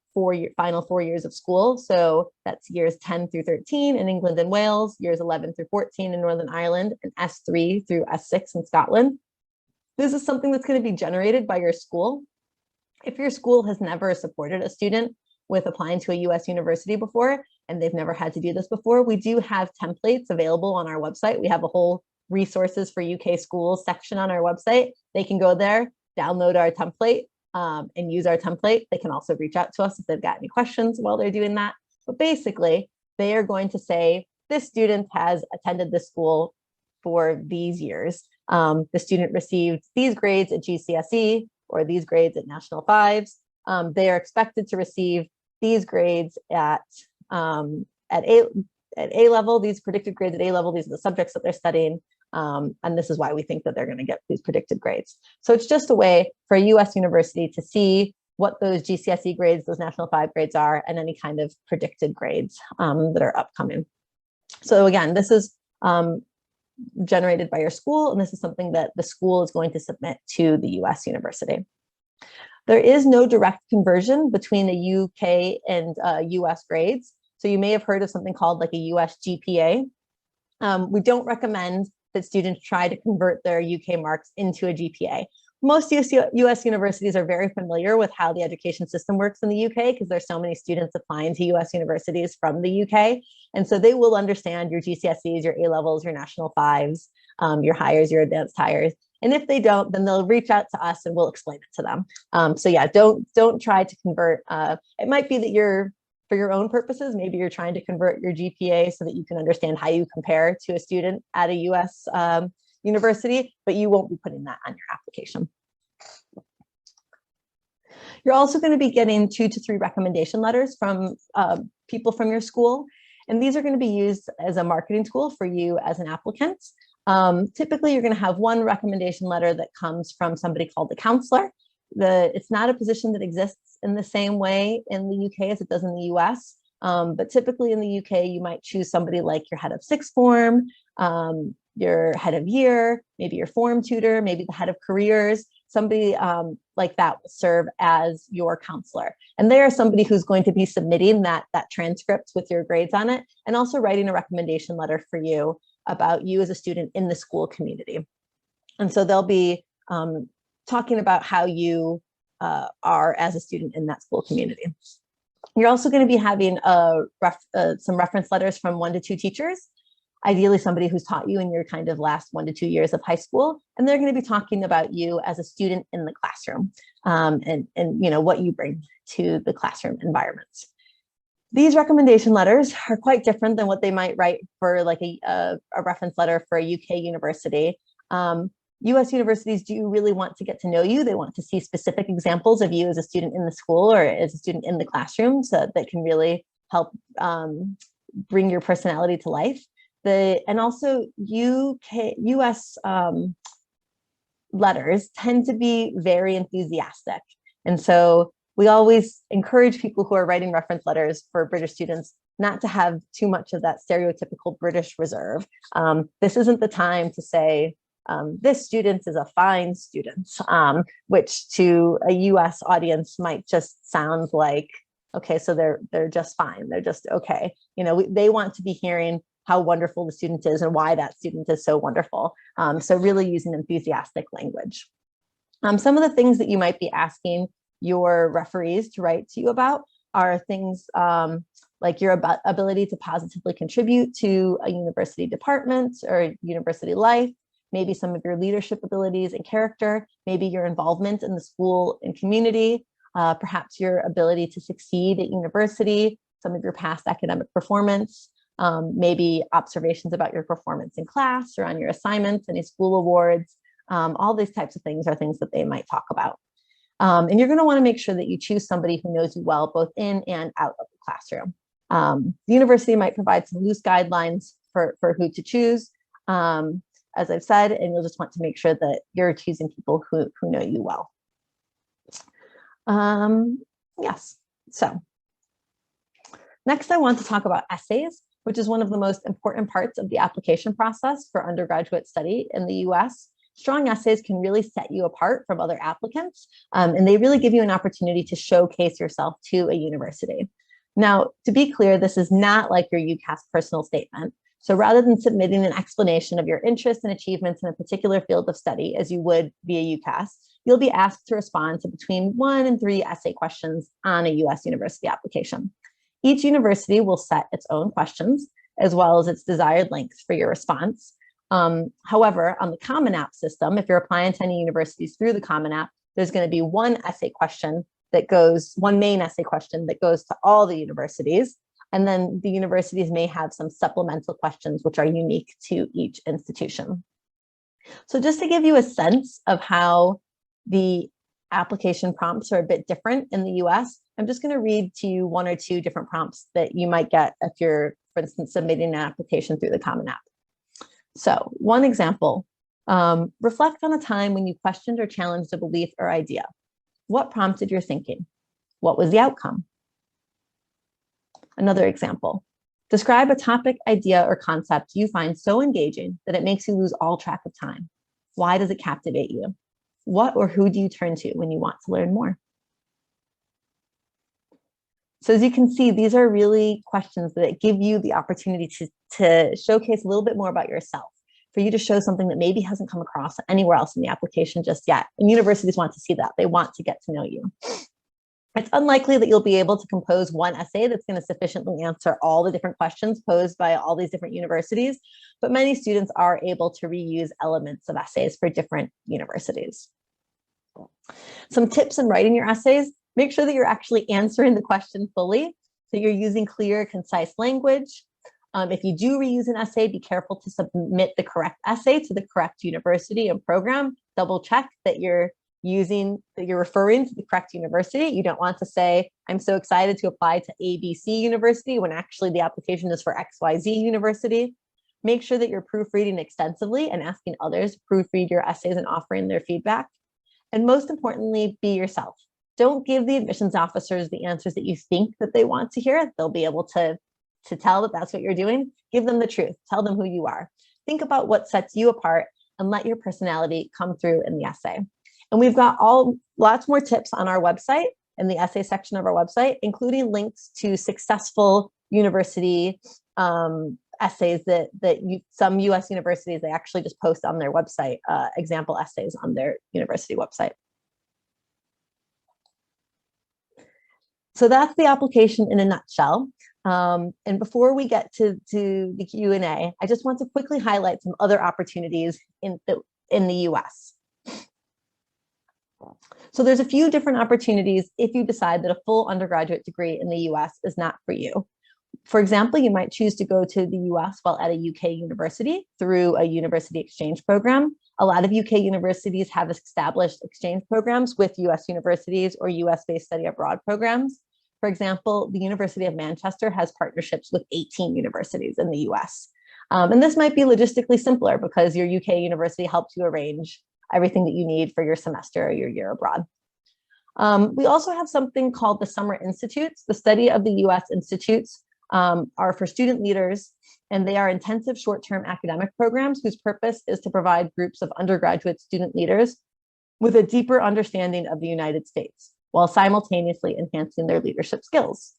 final 4 years of school. So that's years 10 through 13 in England and Wales, years 11 through 14 in Northern Ireland, and S3 through S6 in Scotland. This is something that's going to be generated by your school. If your school has never supported a student with applying to a US university before, and they've never had to do this before, we do have templates available on our website. We have a whole resources for UK schools section on our website. They can go there, download our template, and use our template. They can also reach out to us if they've got any questions while they're doing that. But basically, they are going to say, this student has attended this school for these years. The student received these grades at GCSE or these grades at National Fives. They are expected to receive these grades at A level, these predicted grades at A level. These are the subjects that they're studying. And this is why we think that they're going to get these predicted grades. So it's just a way for a US university to see what those GCSE grades, those National 5 grades are, and any kind of predicted grades that are upcoming. So again, this is generated by your school, and this is something that the school is going to submit to the US university. There is no direct conversion between the UK and US grades. So you may have heard of something called like a US GPA. We don't recommend that students try to convert their UK marks into a GPA. Most US universities are very familiar with how the education system works in the UK because there's so many students applying to US universities from the UK. And so they will understand your GCSEs, your A-levels, your National Fives, your higher, your advanced higher. And if they don't, then they'll reach out to us and we'll explain it to them. So yeah, don't try to convert. It might be that for your own purposes, maybe you're trying to convert your GPA so that you can understand how you compare to a student at a US university, but you won't be putting that on your application. You're also going to be getting 2 to 3 recommendation letters from people from your school. And these are going to be used as a marketing tool for you as an applicant. Typically, you're going to have one recommendation letter that comes from somebody called the counselor. It's not a position that exists in the same way in the UK as it does in the US. But typically in the UK, you might choose somebody like your head of sixth form, your head of year, maybe your form tutor, maybe the head of careers, somebody like that will serve as your counselor. And they are somebody who's going to be submitting that transcript with your grades on it, and also writing a recommendation letter for you about you as a student in the school community. And so they'll be talking about how you are as a student in that school community. You're also going to be having some reference letters from 1 to 2 teachers, ideally somebody who's taught you in your kind of last 1 to 2 years of high school, and they're going to be talking about you as a student in the classroom and you know what you bring to the classroom environments. These recommendation letters are quite different than what they might write for like a reference letter for a UK university. US universities do really want to get to know you. They want to see specific examples of you as a student in the school or as a student in the classroom, so that can really help bring your personality to life. And also US letters tend to be very enthusiastic. And so we always encourage people who are writing reference letters for British students not to have too much of that stereotypical British reserve. This isn't the time to say, this student is a fine student, which to a US audience might just sound like, okay, so they're just fine. They're just okay. You know, they want to be hearing how wonderful the student is and why that student is so wonderful. So really using enthusiastic language. Some of the things that you might be asking your referees to write to you about are things like your ability to positively contribute to a university department or university life, maybe some of your leadership abilities and character, maybe your involvement in the school and community, perhaps your ability to succeed at university, some of your past academic performance, maybe observations about your performance in class or on your assignments, any school awards. All these types of things are things that they might talk about. And you're going to want to make sure that you choose somebody who knows you well, both in and out of the classroom. The university might provide some loose guidelines for who to choose, as I've said, and you'll just want to make sure that you're choosing people who know you well. Yes, so next I want to talk about essays, which is one of the most important parts of the application process for undergraduate study in the US. Strong essays can really set you apart from other applicants, and they really give you an opportunity to showcase yourself to a university. Now, to be clear, this is not like your UCAS personal statement. So rather than submitting an explanation of your interests and achievements in a particular field of study, as you would via UCAS, you'll be asked to respond to between 1 and 3 essay questions on a US university application. Each university will set its own questions, as well as its desired length for your response. However, on the Common App system, if you're applying to any universities through the Common App, there's going to be one main essay question that goes to all the universities. And then the universities may have some supplemental questions which are unique to each institution. So just to give you a sense of how the application prompts are a bit different in the US, I'm just going to read to you one or two different prompts that you might get if you're, for instance, submitting an application through the Common App. So one example, reflect on a time when you questioned or challenged a belief or idea. What prompted your thinking? What was the outcome? Another example, describe a topic, idea, or concept you find so engaging that it makes you lose all track of time. Why does it captivate you? What or who do you turn to when you want to learn more? So as you can see, these are really questions that give you the opportunity to showcase a little bit more about yourself, for you to show something that maybe hasn't come across anywhere else in the application just yet. And universities want to see that. They want to get to know you. It's unlikely that you'll be able to compose one essay that's going to sufficiently answer all the different questions posed by all these different universities, but many students are able to reuse elements of essays for different universities. Some tips in writing your essays: make sure that you're actually answering the question fully, that you're using clear, concise language. If you do reuse an essay, be careful to submit the correct essay to the correct university and program. Double check that you're referring to the correct university. You don't want to say, I'm so excited to apply to ABC University, when actually the application is for XYZ University. Make sure that you're proofreading extensively and asking others to proofread your essays and offering their feedback. And most importantly, be yourself. Don't give the admissions officers the answers that you think that they want to hear. They'll be able to tell that that's what you're doing. Give them the truth. Tell them who you are. Think about what sets you apart and let your personality come through in the essay. And we've got lots more tips on our website, in the essay section of our website, including links to successful university essays that some US universities, they actually just post on their website, example essays on their university website. So that's the application in a nutshell. And before we get to the Q&A, I just want to quickly highlight some other opportunities in the US. So there's a few different opportunities if you decide that a full undergraduate degree in the US is not for you. For example, you might choose to go to the US while at a UK university through a university exchange program. A lot of UK universities have established exchange programs with US universities or US-based study abroad programs. For example, the University of Manchester has partnerships with 18 universities in the US. And this might be logistically simpler because your UK university helps you arrange everything that you need for your semester or your year abroad. We also have something called the Summer Institutes. The study of the US institutes are for student leaders, and they are intensive short-term academic programs whose purpose is to provide groups of undergraduate student leaders with a deeper understanding of the United States, while simultaneously enhancing their leadership skills.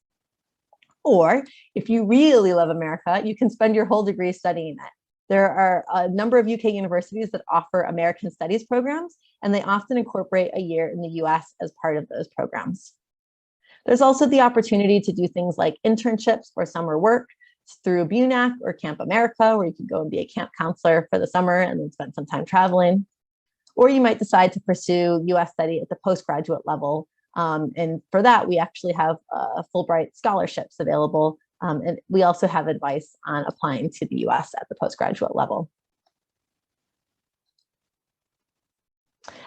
Or if you really love America, you can spend your whole degree studying it. There are a number of UK universities that offer American Studies programs, and they often incorporate a year in the US as part of those programs. There's also the opportunity to do things like internships or summer work through BUNAC or Camp America, where you can go and be a camp counselor for the summer and then spend some time traveling. Or you might decide to pursue US study at the postgraduate level. And for that, we actually have Fulbright scholarships available. And we also have advice on applying to the US at the postgraduate level.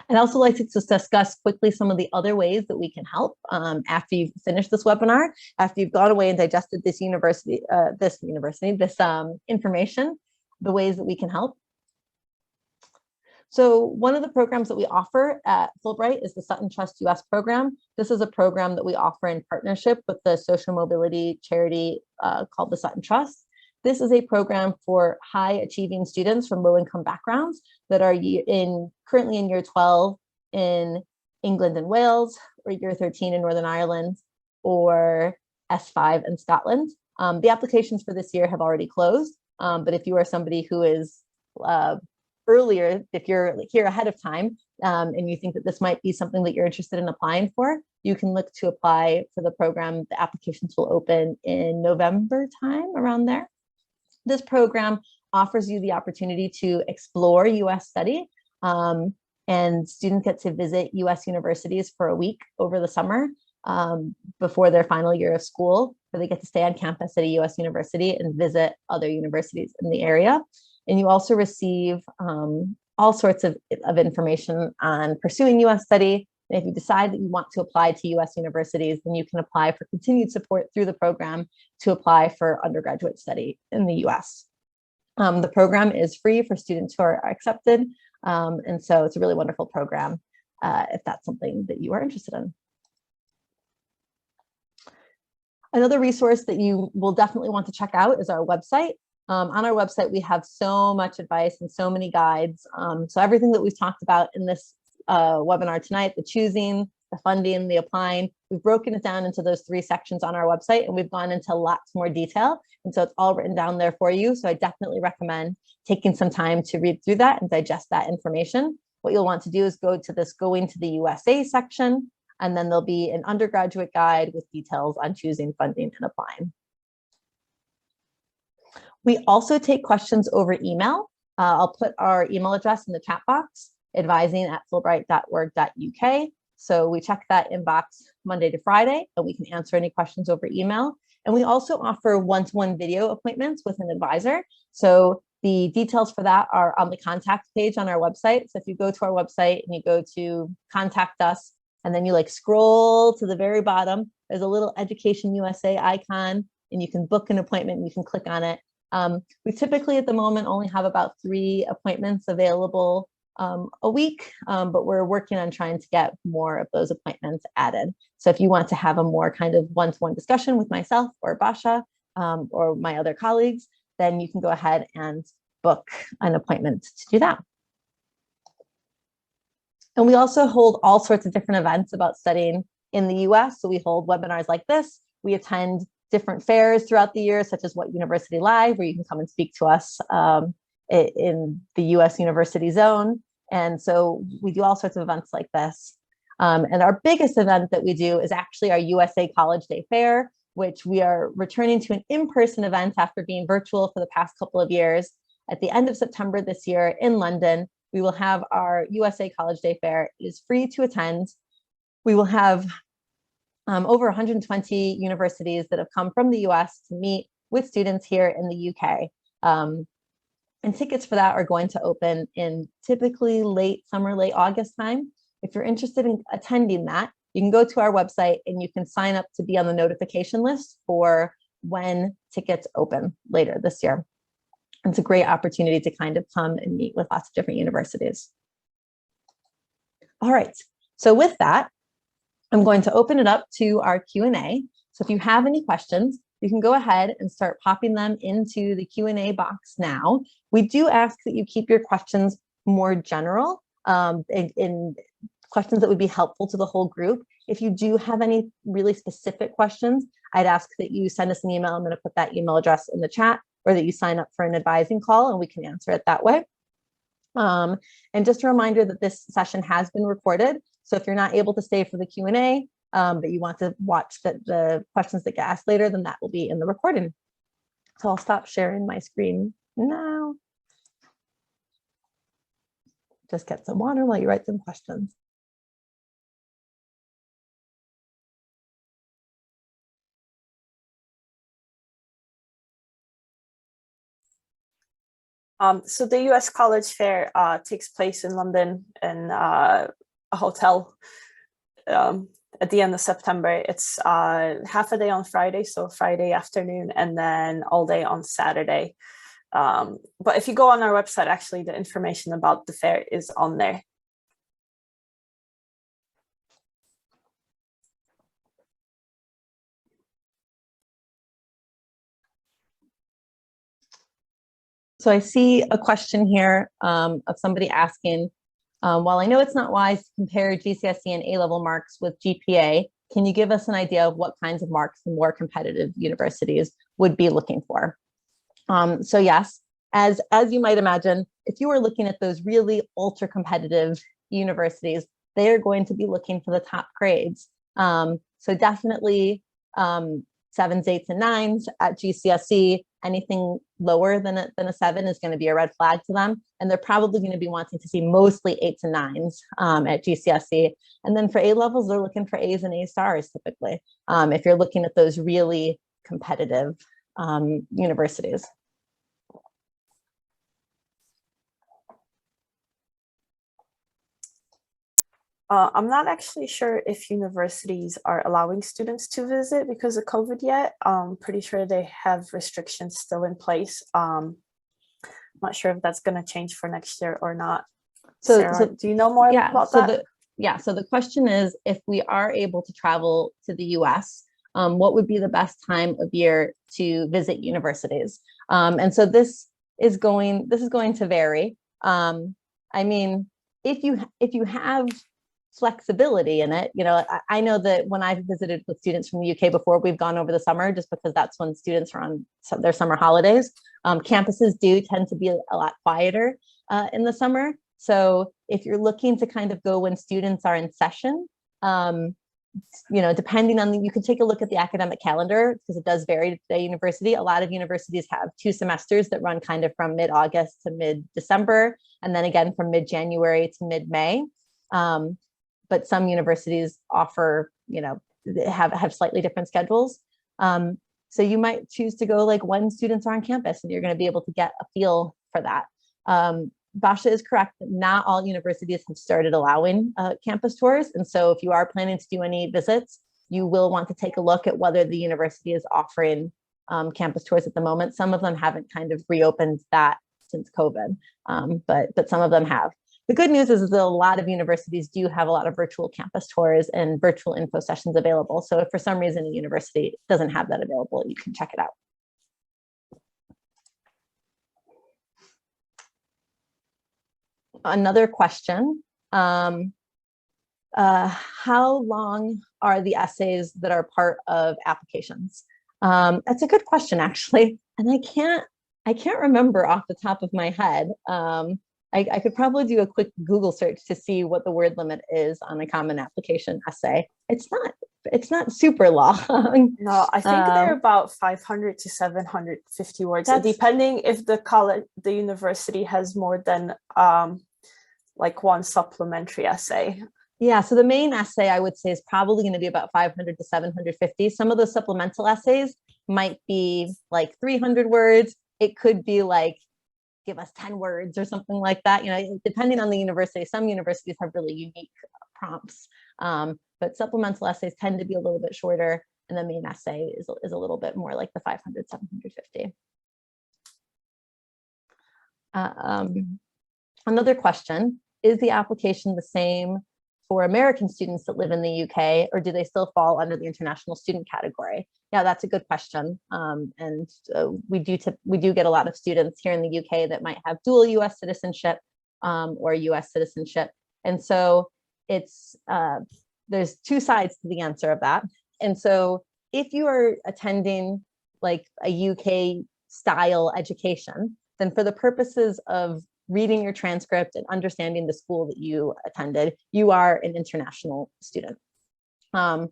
I'd also like to just discuss quickly some of the other ways that we can help after you've finished this webinar, after you've gone away and digested this information, the ways that we can help. So one of the programs that we offer at Fulbright is the Sutton Trust US program. This is a program that we offer in partnership with the social mobility charity called the Sutton Trust. This is a program for high achieving students from low income backgrounds that are currently in year 12 in England and Wales, or year 13 in Northern Ireland, or S5 in Scotland. The applications for this year have already closed, but if you are somebody who is earlier, if you're here ahead of time and you think that this might be something that you're interested in applying for, you can look to apply for the program. The applications will open in November time, around there. This program offers you the opportunity to explore US study, and students get to visit US universities for a week over the summer before their final year of school. where they get to stay on campus at a US university and visit other universities in the area. And you also receive all sorts of information on pursuing US study. And if you decide that you want to apply to US universities, then you can apply for continued support through the program to apply for undergraduate study in the US. The program is free for students who are accepted. And so it's a really wonderful program if that's something that you are interested in. Another resource that you will definitely want to check out is our website. On our website, we have so much advice and so many guides. So everything that we've talked about in this webinar tonight, the choosing, the funding, the applying, we've broken it down into those 3 sections on our website, and we've gone into lots more detail. And so it's all written down there for you. So I definitely recommend taking some time to read through that and digest that information. What you'll want to do is go to this Going to the USA section, and then there'll be an undergraduate guide with details on choosing, funding, and applying. We also take questions over email. I'll put our email address in the chat box, advising@fulbright.org.uk. So we check that inbox Monday to Friday, and we can answer any questions over email. And we also offer one-to-one video appointments with an advisor. So the details for that are on the contact page on our website. So if you go to our website and you go to contact us, and then you like scroll to the very bottom, there's a little Education USA icon, and you can book an appointment and you can click on it. We typically at the moment only have about 3 appointments available a week, but we're working on trying to get more of those appointments added. So if you want to have a more kind of one-to-one discussion with myself or Basha or my other colleagues, then you can go ahead and book an appointment to do that. And we also hold all sorts of different events about studying in the US. So we hold webinars like this. We attend different fairs throughout the year, such as What University Live, where you can come and speak to us in the US University Zone. And so we do all sorts of events like this. And our biggest event that we do is actually our USA College Day Fair, which we are returning to an in-person event after being virtual for the past couple of years. At the end of September this year in London, we will have our USA College Day Fair. It is free to attend. We will have over 120 universities that have come from the US to meet with students here in the UK. And tickets for that are going to open in typically late summer, late August time. If you're interested in attending that, you can go to our website and you can sign up to be on the notification list for when tickets open later this year. It's a great opportunity to kind of come and meet with lots of different universities. All right, so with that, I'm going to open it up to our Q&A. So if you have any questions, you can go ahead and start popping them into the Q&A box now. We do ask that you keep your questions more general in questions that would be helpful to the whole group. If you do have any really specific questions, I'd ask that you send us an email. I'm going to put that email address in the chat, or that you sign up for an advising call and we can answer it that way. And just a reminder that this session has been recorded. So if you're not able to stay for the Q&A, but you want to watch the questions that get asked later, then that will be in the recording. So I'll stop sharing my screen now. Just get some water while you write some questions. So the US College Fair takes place in London in a hotel at the end of September. It's half a day on Friday, so Friday afternoon, and then all day on Saturday. But if you go on our website, actually, the information about the fair is on there. So I see a question here of somebody asking, while I know it's not wise to compare GCSE and A-level marks with GPA, can you give us an idea of what kinds of marks the more competitive universities would be looking for? So yes, as you might imagine, if you were looking at those really ultra competitive universities, they are going to be looking for the top grades. So definitely 7s, 8s, and 9s at GCSE. Anything lower than a 7 is going to be a red flag to them. And they're probably going to be wanting to see mostly 8s and 9s at GCSE. And then for A levels, they're looking for A's and A stars typically. If you're looking at those really competitive universities. I'm not actually sure if universities are allowing students to visit because of COVID yet. I'm pretty sure they have restrictions still in place. Not sure if that's going to change for next year or not. Sarah, do you know more about that? So the question is, if we are able to travel to the US, what would be the best time of year to visit universities? And so this is going to vary. I mean, if you have flexibility in it, I know that when I've visited with students from the UK before, we've gone over the summer just because that's when students are on their summer holidays. Campuses do tend to be a lot quieter in the summer. So if you're looking to kind of go when students are in session, depending on you can take a look at the academic calendar because it does vary to the university. A lot of universities have 2 semesters that run kind of from mid-August to mid-December, and then again from mid-January to mid-May. But some universities offer, have slightly different schedules. So you might choose to go like when students are on campus, and you're going to be able to get a feel for that. Basha is correct that not all universities have started allowing campus tours. And so if you are planning to do any visits, you will want to take a look at whether the university is offering campus tours at the moment. Some of them haven't kind of reopened that since COVID, but some of them have. The good news is that a lot of universities do have a lot of virtual campus tours and virtual info sessions available. So if for some reason a university doesn't have that available, you can check it out. Another question, how long are the essays that are part of applications? That's a good question, actually. And I can't remember off the top of my head. I could probably do a quick Google search to see what the word limit is on a common application essay. It's not super long. No, I think they're about 500 to 750 words, depending if the university has more than like one supplementary essay. Yeah, so the main essay I would say is probably going to be about 500 to 750. Some of the supplemental essays might be like 300 words. It could be like, give us 10 words or something like that. Depending on the university, some universities have really unique prompts, but supplemental essays tend to be a little bit shorter, and the main essay is a little bit more like the 500, 750. Another question, is the application the same for American students that live in the UK, or do they still fall under the international student category? Yeah, that's a good question. And we do get a lot of students here in the UK that might have dual US citizenship or US citizenship. And so there's 2 sides to the answer of that. And so if you are attending like a UK style education, then for the purposes of reading your transcript and understanding the school that you attended, you are an international student. And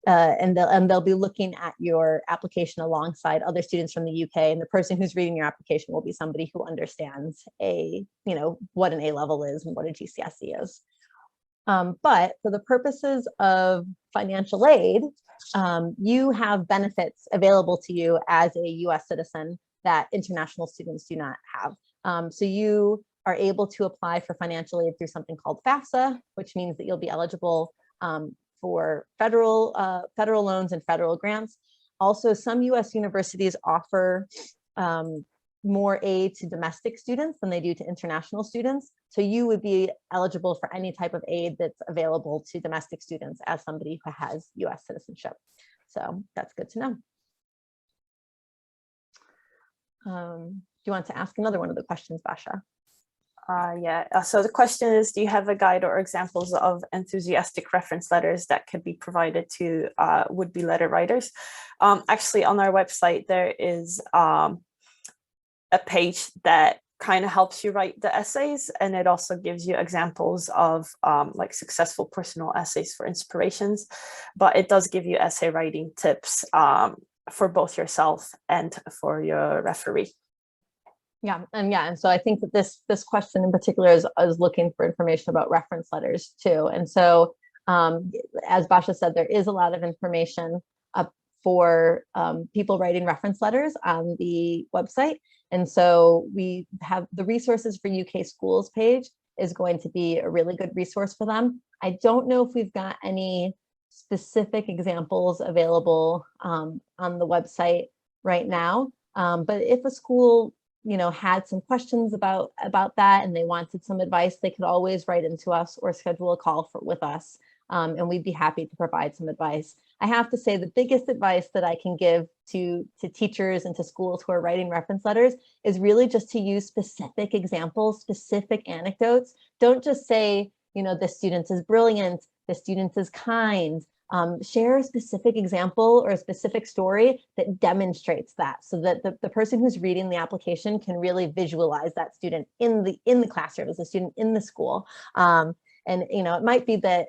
they'll be looking at your application alongside other students from the UK, and the person who's reading your application will be somebody who understands what an A level is and what a GCSE is. But for the purposes of financial aid, you have benefits available to you as a US citizen that international students do not have. So you are able to apply for financial aid through something called FAFSA, which means that you'll be eligible for federal loans and federal grants. Also, some US universities offer more aid to domestic students than they do to international students. So you would be eligible for any type of aid that's available to domestic students as somebody who has US citizenship. So that's good to know. Do you want to ask another one of the questions, Basha? Yeah, so the question is, do you have a guide or examples of enthusiastic reference letters that could be provided to would-be letter writers? Actually, on our website, there is a page that kind of helps you write the essays, and it also gives you examples of like successful personal essays for inspirations, but it does give you essay writing tips for both yourself and for your referee. And so I think that this question in particular is looking for information about reference letters too. And so as Basha said, there is a lot of information for people writing reference letters on the website. And so we have the resources for UK schools page is going to be a really good resource for them. I don't know if we've got any specific examples available on the website right now, but if a school had some questions about that and they wanted some advice, they could always write into us or schedule a call with us, and we'd be happy to provide some advice. I have to say the biggest advice that I can give to teachers and to schools who are writing reference letters is really just to use specific examples, specific anecdotes. Don't just say, the student is brilliant, the student is kind. Share a specific example or a specific story that demonstrates that, so that the person who's reading the application can really visualize that student in the classroom as a student in the school. And it might be that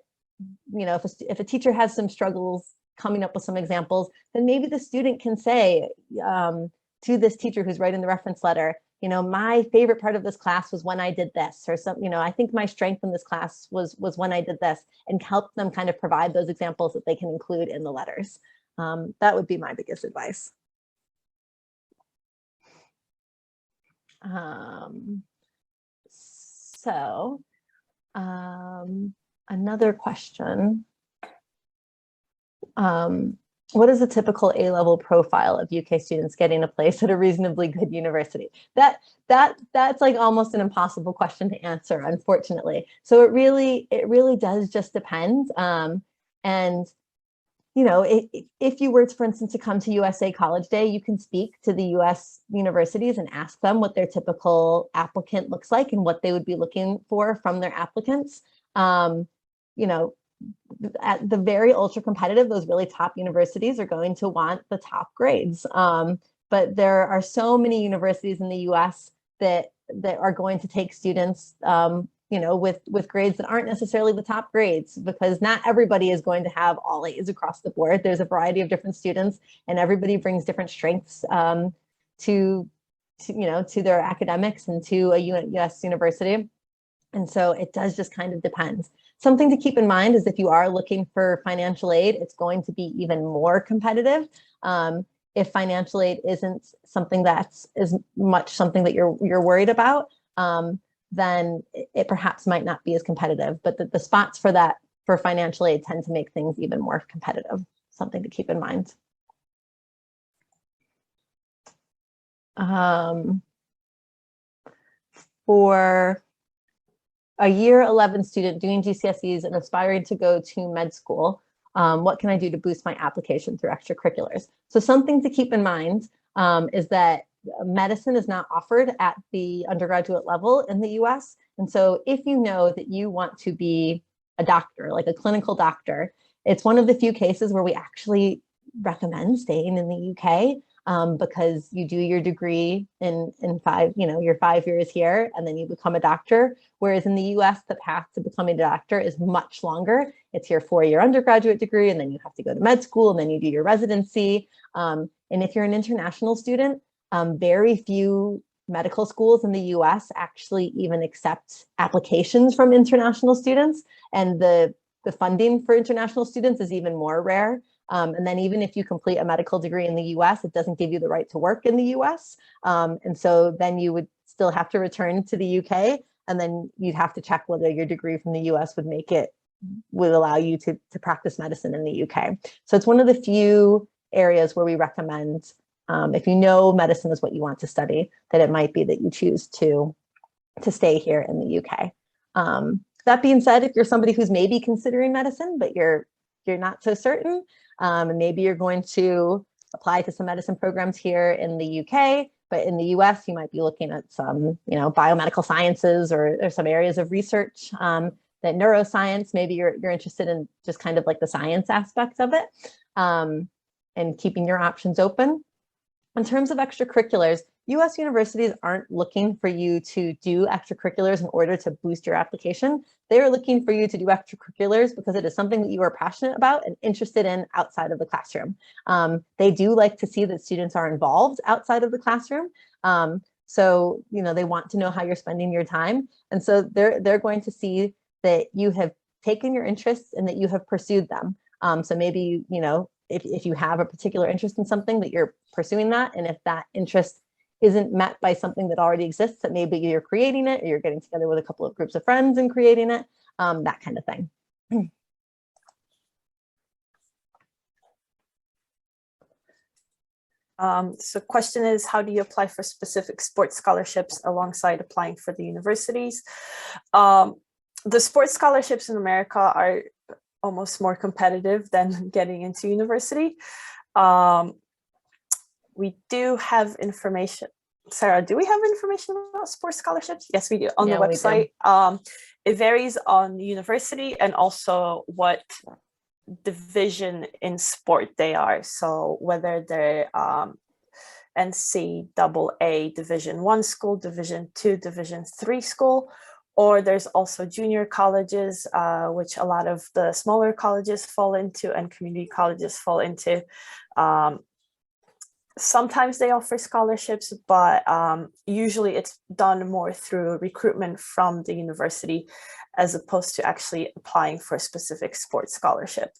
if a teacher has some struggles coming up with some examples, then maybe the student can say to this teacher who's writing the reference letter, my favorite part of this class was when I did this, or I think my strength in this class was when I did this, and help them kind of provide those examples that they can include in the letters. That would be my biggest advice. Another question. What is a typical A-level profile of UK students getting a place at a reasonably good university? That's like almost an impossible question to answer, unfortunately. So it really does just depend. And if you were, for instance, to come to USA College Day, you can speak to the US universities and ask them what their typical applicant looks like and what they would be looking for from their applicants. At the very ultra competitive, those really top universities are going to want the top grades. But there are so many universities in the US that are going to take students, with grades that aren't necessarily the top grades, because not everybody is going to have all A's across the board. There's a variety of different students, and everybody brings different strengths to their academics and to a US university. And so it does just kind of depend. Something to keep in mind is if you are looking for financial aid, it's going to be even more competitive. If financial aid isn't something that's as much something that you're worried about, then it perhaps might not be as competitive. But the spots for financial aid tend to make things even more competitive. Something to keep in mind. For a year 11 student doing GCSEs and aspiring to go to med school, what can I do to boost my application through extracurriculars? So something to keep in mind is that medicine is not offered at the undergraduate level in the US. And so if you know that you want to be a doctor, like a clinical doctor, it's one of the few cases where we actually recommend staying in the UK. Because you do your degree in your 5 years here, and then you become a doctor. Whereas in the US, the path to becoming a doctor is much longer. It's your 4-year undergraduate degree, and then you have to go to med school, and then you do your residency. And if you're an international student, very few medical schools in the US actually even accept applications from international students. And the funding for international students is even more rare. And then even if you complete a medical degree in the US, it doesn't give you the right to work in the US. And so then you would still have to return to the UK, and then you'd have to check whether your degree from the US would allow you to practice medicine in the UK. So it's one of the few areas where we recommend, if you know medicine is what you want to study, that it might be that you choose to stay here in the UK. That being said, if you're somebody who's maybe considering medicine, but you're not so certain, and maybe you're going to apply to some medicine programs here in the UK, but in the US, you might be looking at some, biomedical sciences or some areas of research, that neuroscience, maybe you're interested in just kind of like the science aspect of it, and keeping your options open. In terms of extracurriculars, US universities aren't looking for you to do extracurriculars in order to boost your application. They are looking for you to do extracurriculars because it is something that you are passionate about and interested in outside of the classroom. They do like to see that students are involved outside of the classroom. So, they want to know how you're spending your time. And so they're going to see that you have taken your interests and that you have pursued them. So maybe, if you have a particular interest in something, that you're pursuing that. And if that interest isn't met by something that already exists, that maybe you're creating it, or you're getting together with a couple of groups of friends and creating it, that kind of thing. So question is, how do you apply for specific sports scholarships alongside applying for the universities? The sports scholarships in America are almost more competitive than getting into university. We do have information. Sarah, do we have information about sports scholarships? Yes, we do on the website. It varies on the university and also what division in sport they are. So whether they're NCAA Division 1 school, Division 2, Division 3 school, or there's also junior colleges, which a lot of the smaller colleges fall into and community colleges fall into. Sometimes they offer scholarships, but usually it's done more through recruitment from the university as opposed to actually applying for a specific sports scholarship.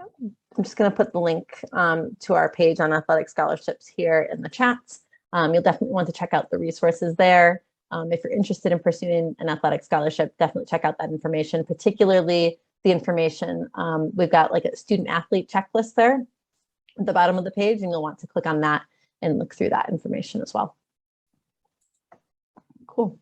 I'm just going to put the link to our page on athletic scholarships here in the chat. You'll definitely want to check out the resources there. If you're interested in pursuing an athletic scholarship, definitely check out that information, particularly the information. We've got like a student athlete checklist there at the bottom of the page, and you'll want to click on that and look through that information as well. Cool.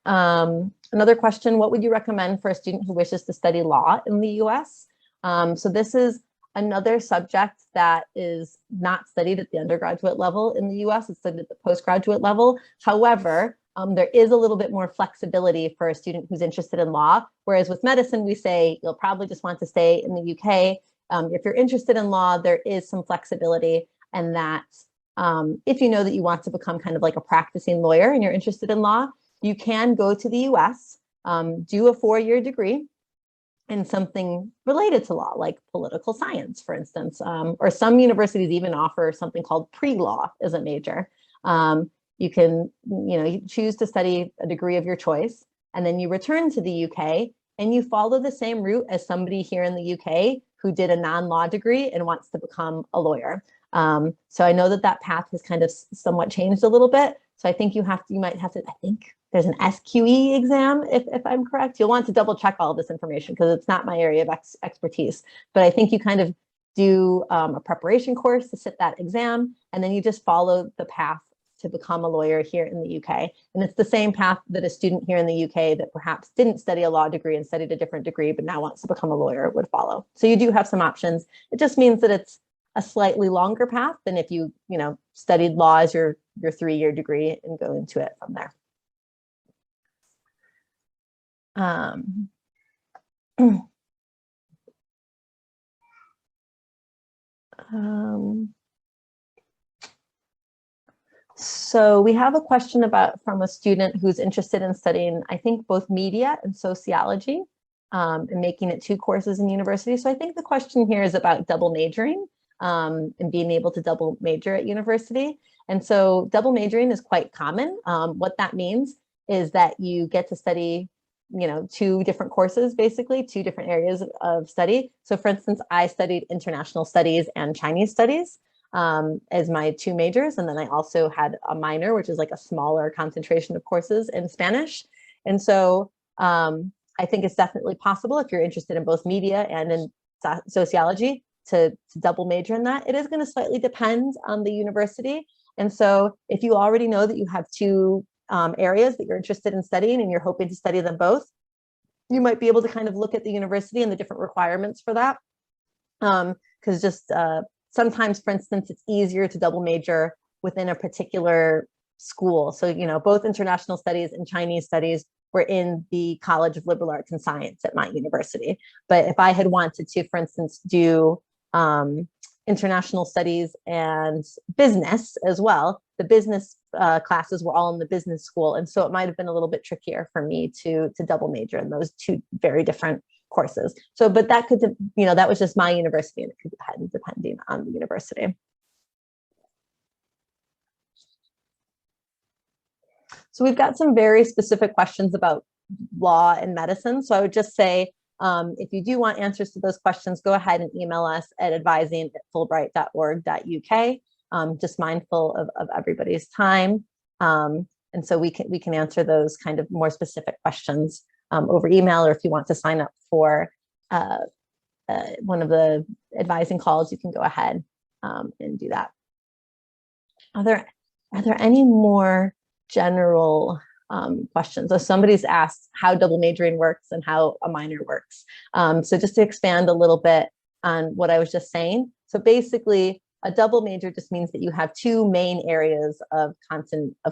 Another question, what would you recommend for a student who wishes to study law in the US? So this is another subject that is not studied at the undergraduate level in the US, it's studied at the postgraduate level. However, there is a little bit more flexibility for a student who's interested in law, whereas with medicine, we say you'll probably just want to stay in the UK. If you're interested in law, there is some flexibility, and that if you know that you want to become kind of like a practicing lawyer and you're interested in law, you can go to the US, do a 4-year degree in something related to law, like political science, for instance, or some universities even offer something called pre-law as a major. You can, you choose to study a degree of your choice, and then you return to the UK and you follow the same route as somebody here in the UK who did a non-law degree and wants to become a lawyer. So I know that that path has kind of somewhat changed a little bit. So I think you might have to, I think there's an SQE exam, if I'm correct. You'll want to double check all this information because it's not my area of expertise. But I think you kind of do a preparation course to sit that exam, and then you just follow the path to become a lawyer here in the UK. And it's the same path that a student here in the UK that perhaps didn't study a law degree and studied a different degree, but now wants to become a lawyer would follow. So you do have some options. It just means that it's a slightly longer path than if you, studied law as your 3-year degree and go into it from there. So we have a question from a student who's interested in studying, I think, both media and sociology, and making it 2 courses in university. So I think the question here is about double majoring and being able to double major at university. And so double majoring is quite common. What that means is that you get to study 2 different courses, basically 2 different areas of study. So for instance, I studied international studies and Chinese studies as my 2 majors. And then I also had a minor, which is like a smaller concentration of courses in Spanish. And so I think it's definitely possible if you're interested in both media and in sociology to double major in that. It is going to slightly depend on the university. And so if you already know that you have 2 areas that you're interested in studying and you're hoping to study them both, you might be able to kind of look at the university and the different requirements for that. Because just sometimes, for instance, it's easier to double major within a particular school. So, both international studies and Chinese studies were in the College of Liberal Arts and Science at my university. But if I had wanted to, for instance, do international studies and business as well, the business classes were all in the business school. And so it might have been a little bit trickier for me to double major in those 2 very different courses. So, but that could, that was just my university, and it could depend depending on the university. So we've got some very specific questions about law and medicine. So I would just say, If you do want answers to those questions, go ahead and email us at advising@fulbright.org.uk. Just mindful of everybody's time. And so we can answer those kind of more specific questions over email, or if you want to sign up for one of the advising calls, you can go ahead and do that. Are there any more general questions? So somebody's asked how double majoring works and how a minor works. So just to expand a little bit on what I was just saying. So basically, a double major just means that you have two main areas of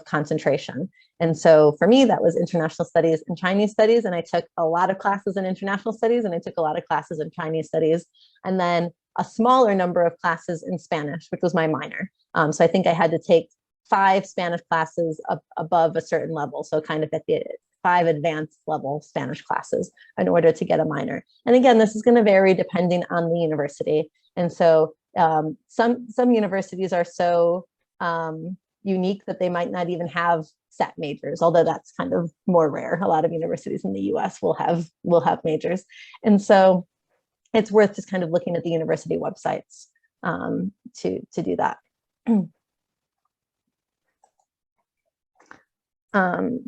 concentration. And so for me, that was international studies and Chinese studies. And I took a lot of classes in international studies, and I took a lot of classes in Chinese studies, and then a smaller number of classes in Spanish, which was my minor. So I think I had to take 5 Spanish classes above a certain level. So kind of at the 5 advanced level Spanish classes in order to get a minor. And again, this is going to vary depending on the university. And so some universities are so unique that they might not even have set majors, although that's kind of more rare. A lot of universities in the US will have majors. And so it's worth just kind of looking at the university websites to do that.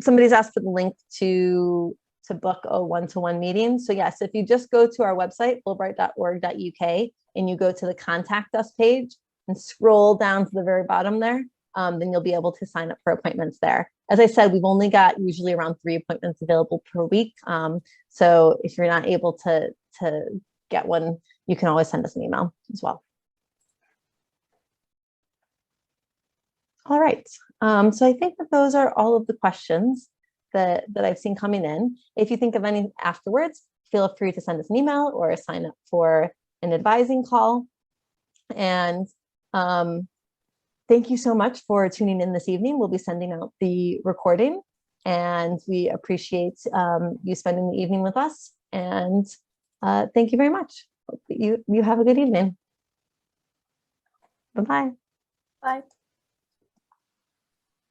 Somebody's asked for the link to book a one-to-one meeting. So yes, if you just go to our website, fulbright.org.uk, and you go to the contact us page and scroll down to the very bottom there, then you'll be able to sign up for appointments there. As I said, we've only got usually around 3 appointments available per week. So if you're not able to get one, you can always send us an email as well. All right, so I think that those are all of the questions that I've seen coming in. If you think of any afterwards, feel free to send us an email or sign up for an advising call. And thank you so much for tuning in this evening. We'll be sending out the recording, and we appreciate you spending the evening with us. And thank you very much. Hope that you have a good evening. Bye-bye. Bye.